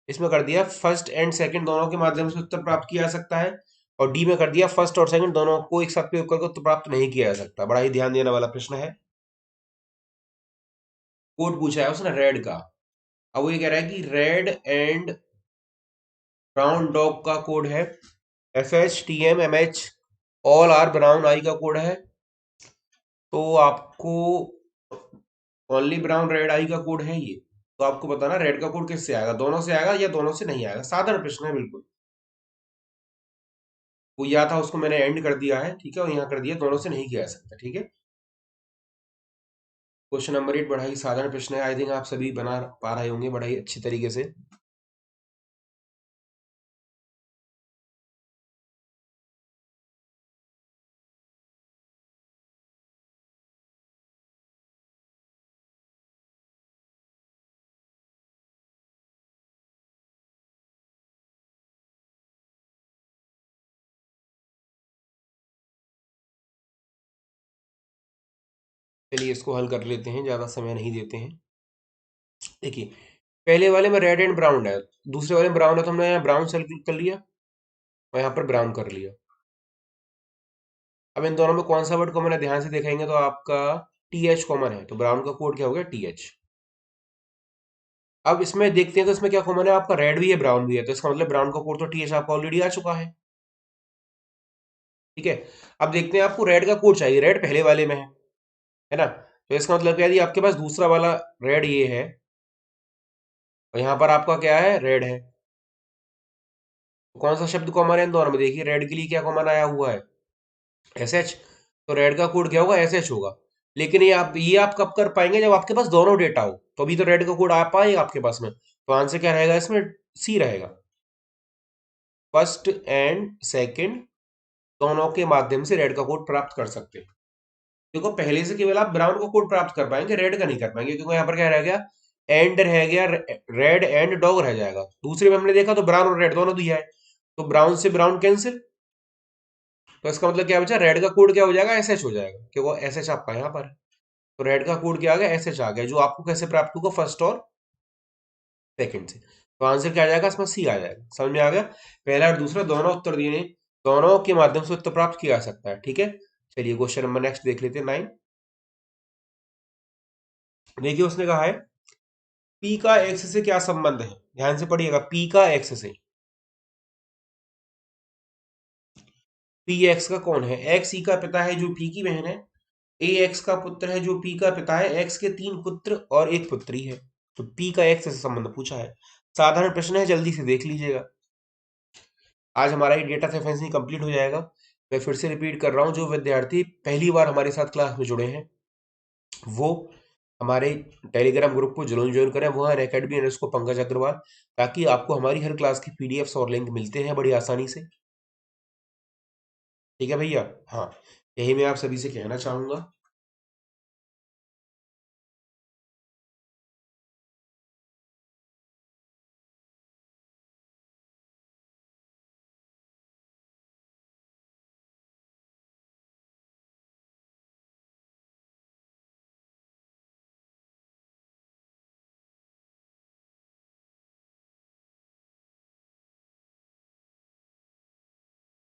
इसमें कर दिया फर्स्ट एंड सेकंड दोनों के माध्यम से उत्तर प्राप्त किया जा सकता है, और डी में कर दिया फर्स्ट और सेकंड दोनों को एक साथ प्रयोग करके उत्तर प्राप्त नहीं किया जा सकता। बड़ा ही ध्यान देने वाला प्रश्न है। कोड पूछा है उसने रेड का। अब वो ये कह रहा है कि रेड एंड ब्राउन डॉग का कोड है F H T M M H, all are brown eye का कोड है। तो आपको ओनली ब्राउन रेड आई का कोड है ये। तो आपको बताना रेड का कोड किससे आएगा? दोनों से आएगा या दोनों से नहीं आएगा? साधारण प्रश्न है बिल्कुल। वो या था उसको मैंने एंड कर दिया है, ठीक है, और यहाँ कर दिया दोनों से नहीं किया जा सकता। ठीक है, क्वेश्चन नंबर 8 बड़ा ही साधारण प्रश्न है, आई थिंक आप सभी बना पा रहे होंगे बड़ा ही अच्छी तरीके से। चलिए इसको हल कर लेते हैं, ज्यादा समय नहीं देते हैं। देखिए पहले वाले में रेड एंड ब्राउन है, दूसरे वाले में ब्राउन है, तो हमने यहाँ ब्राउन सेलेक्ट कर लिया और यहाँ पर ब्राउन कर लिया। अब इन दोनों में कौन सा वर्ड कॉमन है? ध्यान से देखेंगे तो आपका टी एच कॉमन है, तो ब्राउन का कोड क्या हो गया? T H. अब इसमें देखते हैं तो इसमें क्या कॉमन है? आपका रेड भी है ब्राउन भी है, तो इसका मतलब ब्राउन का कोड तो टी एच आपका ऑलरेडी आ चुका है। ठीक है, अब देखते हैं आपको रेड का कोड चाहिए, रेड पहले वाले में है ना? तो इसका मतलब क्या है? यदि आपके पास दूसरा वाला रेड ये है और यहाँ पर आपका क्या है? रेड है, तो कौन सा शब्द कॉमन है इन दोनों में? देखिए रेड के लिए क्या कॉमन आया हुआ है? S H. तो रेड का कोड क्या होगा? एस एच होगा। लेकिन ये आप कब कर पाएंगे? जब आपके पास दोनों डेटा हो, तो अभी तो रेड का कोड आ पाएगा आपके पास में, तो आंसर क्या रहेगा इसमें? सी रहेगा। फर्स्ट एंड सेकंड दोनों के माध्यम से रेड का कोड प्राप्त कर सकते हैं। देखो पहले से केवल आप ब्राउन का कोड प्राप्त कर पाएंगे, रेड का नहीं कर पाएंगे, क्योंकि यहाँ पर क्या रह गया? एंड रह गया, रेड एंड डॉग रह जाएगा। दूसरे में हमने देखा तो ब्राउन और रेड दोनों दिया है, तो ब्राउन से ब्राउन कैंसिल, तो इसका मतलब क्या बचा? रेड का कोड क्या हो जाएगा? एस एच हो जाएगा, क्योंकि एस एच आपका यहाँ पर है। तो रेड का कोड क्या आ गया? एस एच आ गया, जो आपको कैसे प्राप्त होगा? फर्स्ट और सेकंड से। तो आंसर क्या आ जाएगा इसमें? सी आ जाएगा। समझ में आ गया? पहला और दूसरा दोनों उत्तर दिए ने, दोनों के माध्यम से उत्तर प्राप्त किया जा सकता है। ठीक है, चलिए क्वेश्चन नंबर नेक्स्ट देख लेते हैं 9। देखिए उसने कहा है पी का एक्स से क्या संबंध है। ध्यान से पढ़िएगा, पी का एक्स से। पी एक्स का कौन है? एक्स ई का पिता है जो पी की बहन है, ए एक्स का पुत्र है जो पी का पिता है, एक्स के 3 पुत्र और एक पुत्री है। तो पी का एक्स से संबंध पूछा है। साधारण प्रश्न है, जल्दी से देख लीजिएगा। आज हमारा ये डेटा साइंस कंप्लीट हो जाएगा। मैं फिर से रिपीट कर रहा हूँ, जो विद्यार्थी पहली बार हमारे साथ क्लास में जुड़े हैं वो हमारे टेलीग्राम ग्रुप को जरूर ज्वाइन करें। वो है अकेडमी अंडरस्कोर पंकज अग्रवाल, ताकि आपको हमारी हर क्लास की पीडीएफ्स और लिंक मिलते हैं बड़ी आसानी से। ठीक है भैया? हाँ, यही मैं आप सभी से कहना चाहूंगा।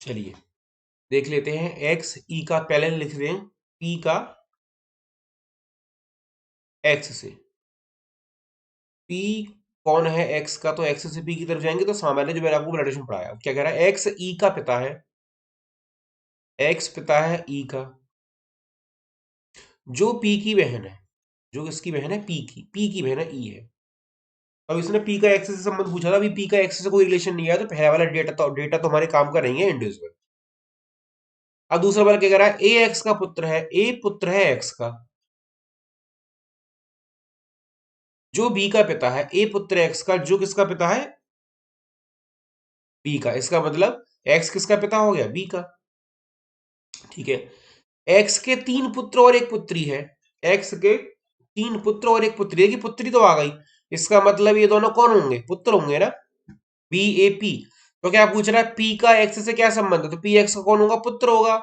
चलिए देख लेते हैं। एक्स ई का पहले लिख दें पी का एक्स से। पी कौन है एक्स का? तो एक्स से पी की तरफ जाएंगे तो सामान्य जो मैंने आपको ग्रेजुएशन पढ़ाया, क्या कह रहा है? एक्स ई का पिता है, एक्स पिता है ई का, जो पी की बहन है, जो इसकी बहन है पी की बहन है ई है। अब इसने पी का एक्स से संबंध पूछा था। अभी पी का एक्स से कोई रिलेशन नहीं है, तो पहला वाला डेटा तो हमारे काम का नहीं है, इंडिविजुअल। अब दूसरा वाला क्या कह रहा है? ए एक्स का पुत्र है, ए पुत्र है एक्स का, जो बी का पिता है, ए पुत्र एक्स का, जो किसका पिता है? बी का। इसका मतलब एक्स किसका पिता हो गया? बी का। ठीक है, एक्स के 3 पुत्र और एक पुत्री है, एक्स के 3 पुत्र और एक पुत्री है, कि पुत्री तो आ गई। इसका मतलब ये दोनों कौन होंगे? पुत्र होंगे ना, बी ए पी। तो क्या पूछ रहा है? पी का एक्स से क्या संबंध है? तो पी एक्स का कौन होगा? पुत्र होगा।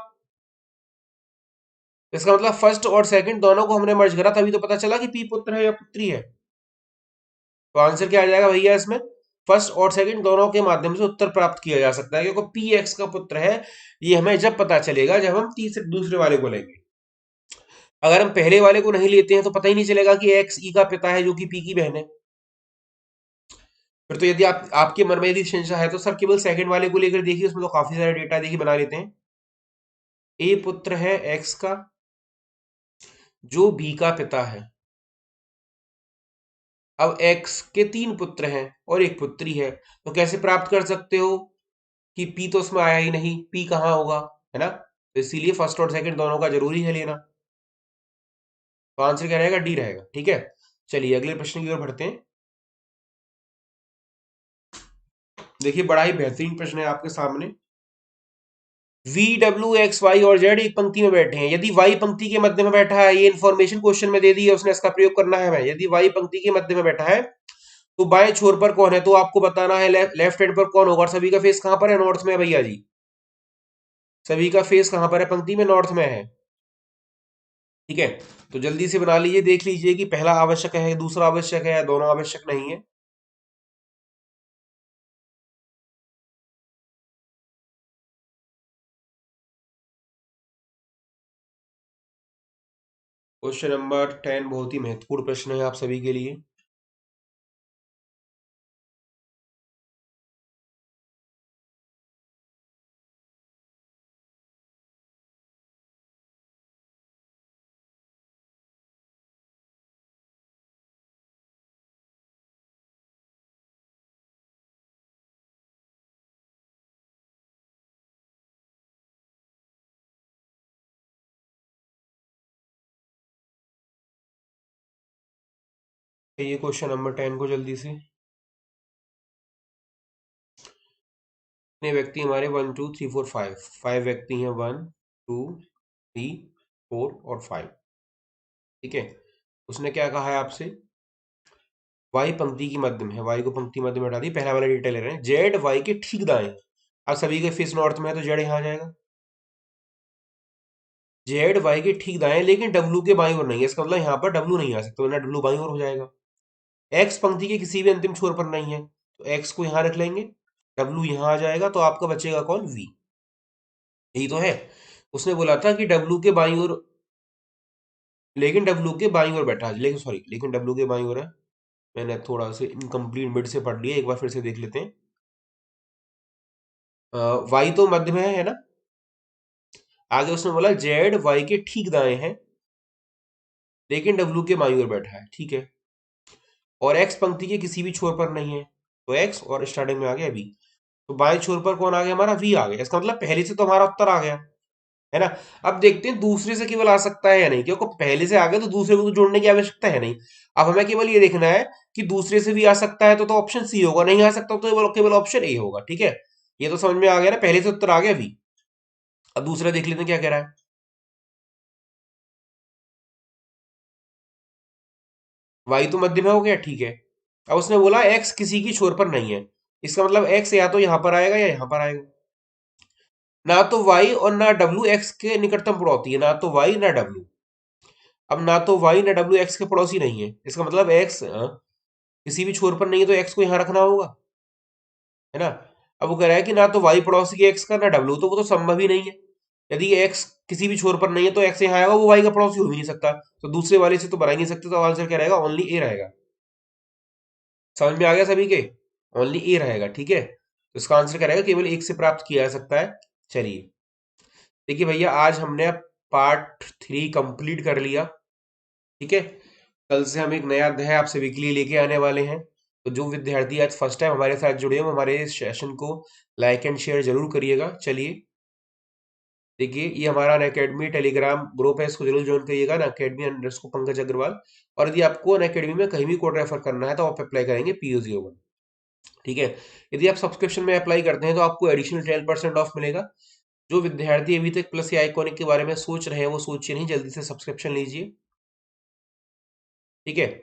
इसका मतलब फर्स्ट और सेकंड दोनों को हमने मर्ज करा, तभी तो पता चला कि पी पुत्र है या पुत्री है। तो आंसर क्या आ जाएगा भैया इसमें? फर्स्ट और सेकंड दोनों के माध्यम से उत्तर प्राप्त किया जा सकता है, क्योंकि पी एक्स का पुत्र है। ये हमें जब पता चलेगा जब हम तीसरे दूसरे वाले को लेंगे। अगर हम पहले वाले को नहीं लेते हैं तो पता ही नहीं चलेगा कि एक्स ई का पिता है जो कि पी की बहन है। फिर तो यदि आपके मन में यदि संशय है तो सर केवल सेकंड वाले को लेकर देखिए, उसमें तो काफी सारे डेटा देखिए बना लेते हैं। ए पुत्र है एक्स का, जो बी का पिता है। अब एक्स के 3 पुत्र हैं और एक पुत्री है, तो कैसे प्राप्त कर सकते हो कि पी तो उसमें आया ही नहीं, पी कहाँ होगा, है ना? तो इसीलिए फर्स्ट और सेकंड दोनों का जरूरी है लेना। तो आंसर क्या रहेगा? डी रहेगा। ठीक है, चलिए अगले प्रश्न की ओर बढ़ते हैं। देखिए बड़ा ही बेहतरीन प्रश्न है आपके सामने। वी डब्ल्यू एक्स वाई और जेड एक पंक्ति में बैठे हैं। यदि वाई पंक्ति के मध्य में बैठा है, ये इन्फॉर्मेशन क्वेश्चन में दे दी है उसने, इसका प्रयोग करना है हमें। यदि वाई पंक्ति के मध्य में बैठा है तो बाएं छोर पर कौन है? तो आपको बताना है लेफ्ट हैंड पर कौन होगा। और सभी का फेस कहां पर है? नॉर्थ में है भैया जी। सभी का फेस कहां पर है पंक्ति में? नॉर्थ में है। ठीक है, तो जल्दी से बना लीजिए, देख लीजिए कि पहला आवश्यक है, दूसरा आवश्यक है, या दोनों आवश्यक नहीं है। क्वेश्चन नंबर 10 बहुत ही महत्वपूर्ण प्रश्न है आप सभी के लिए। ये क्वेश्चन नंबर 10 को जल्दी से। कितने व्यक्ति हमारे? 1 2 3 4 5, 5 व्यक्ति हैं। 1 2 3 4 और 5। ठीक है, उसने क्या कहा है आपसे? वाई पंक्ति की मध्य में है, वाई को पंक्ति मध्य में हटा दी। पहला वाला डेटा ले रहे हैं, जेड वाई के ठीक दाएं। अब सभी के फेस नॉर्थ में है तो जेड यहाँ आ जाएगा। जेड वाई के ठीक दाएं, लेकिन डब्ल्यू के बाईं ओर नहीं है। इसका मतलब यहाँ पर डब्ल्यू नहीं आ सकता, वरना डब्ल्यू बाईं ओर हो जाएगा। एक्स पंक्ति के किसी भी अंतिम छोर पर नहीं है, तो एक्स को यहाँ रख लेंगे, डब्लू यहाँ आ जाएगा, तो आपका बचेगा कौन, वी। यही तो है। उसने बोला था कि डब्लू के बाईं ओर, लेकिन डब्लू के बाईं ओर बैठा है, लेकिन सॉरी, लेकिन डब्लू के बाईं ओर है। मैंने थोड़ा से इनकम्प्लीट मिड से पढ़ लिया, एक बार फिर से देख लेते हैं। वाई तो मध्य में है ना। आगे उसने बोला जेड वाई के ठीक दाएं है, लेकिन डब्लू के बाईं ओर बैठा है, ठीक है। और एक्स पंक्ति के किसी भी छोर पर नहीं है, तो एक्स और स्टार्टिंग में आ गया वी। तो बाएं छोर पर कौन आ गया, हमारा वी आ गया। इसका मतलब पहले से तो हमारा उत्तर आ गया, है ना। अब देखते हैं दूसरे से केवल आ सकता है या नहीं, क्योंकि पहले से आ गया तो दूसरे को तो जोड़ने की आवश्यकता है नहीं। अब हमें केवल ये देखना है कि दूसरे से भी आ सकता है, तो ऑप्शन सी होगा, नहीं आ सकता तो केवल ऑप्शन ए होगा, ठीक है। ये तो समझ में आ गया ना, पहले से उत्तर आ गया वी। अब दूसरा देख लेते हैं क्या कह रहा है। वाई तो मध्य में हो गया, ठीक है। अब उसने बोला एक्स किसी की छोर पर नहीं है, इसका मतलब एक्स या तो यहां पर आएगा या यहां पर आएगा। ना तो वाई और ना डब्ल्यू एक्स के निकटतम पड़ोसी है, ना तो वाई ना डब्ल्यू। अब ना तो वाई ना डब्ल्यू एक्स के पड़ोसी नहीं है, इसका मतलब एक्स किसी भी छोर पर नहीं है, तो एक्स को यहां रखना होगा, है ना। अब वो कह रहा है कि ना तो वाई पड़ोसी के एक्स का ना डब्ल्यू, तो वो तो संभव ही नहीं है। यदि एक्स किसी भी छोर पर नहीं है तो एक्स यहाँ आएगा, वो वाई का पड़ोसी हो भी नहीं सकता, तो दूसरे वाले से तो बना ही नहीं सकते, तो आंसर क्या रहेगा, ओनली ए रहेगा। समझ में आ गया सभी के, ओनली ए रहेगा, ठीक है। तो इसका आंसर क्या रहेगा, केवल एक से प्राप्त किया जा सकता है। चलिए, देखिए भैया, आज हमने पार्ट 3 कंप्लीट कर लिया, ठीक है। कल से हम एक नया अध्याय आप सभी के लिए लेके आने वाले हैं। तो जो विद्यार्थी आज फर्स्ट टाइम हमारे साथ जुड़े हैं, वो हमारे इस सेशन को लाइक एंड शेयर जरूर करिएगा। चलिए, देखिए, ये हमारा अनअकैडमी टेलीग्राम ग्रुप है, इसको जरूर ज्वाइन करिएगा, अनअकैडमी अंडरस्कोर पंकज अग्रवाल। और यदि आपको अनअकैडमी में कहीं भी कोड रेफर करना है, तो आप अप्लाई करेंगे PU01, ठीक है। यदि आप सब्सक्रिप्शन में अप्लाई करते हैं, तो आपको एडिशनल 10% ऑफ मिलेगा। जो विद्यार्थी अभी तक प्लस या आइकॉनिक के बारे में सोच रहे हैं, वो सोचिए नहीं, जल्दी से सब्सक्रिप्शन लीजिए, ठीक है।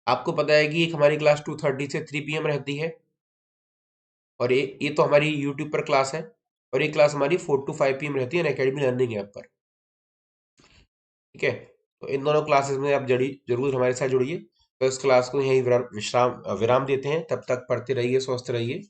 आपको पता है कि एक हमारी क्लास 2:30 से 3 PM रहती है, और ये तो हमारी यूट्यूब पर क्लास है। और ये क्लास हमारी 4 to 5 PM रहती है अकेडमी लर्निंग ऐप पर, ठीक है। तो इन दोनों क्लासेस में आप जड़ी जरूर हमारे साथ जुड़िए। तो इस क्लास को यहीं विराम देते हैं, तब तक पढ़ते रहिए, स्वस्थ रहिए।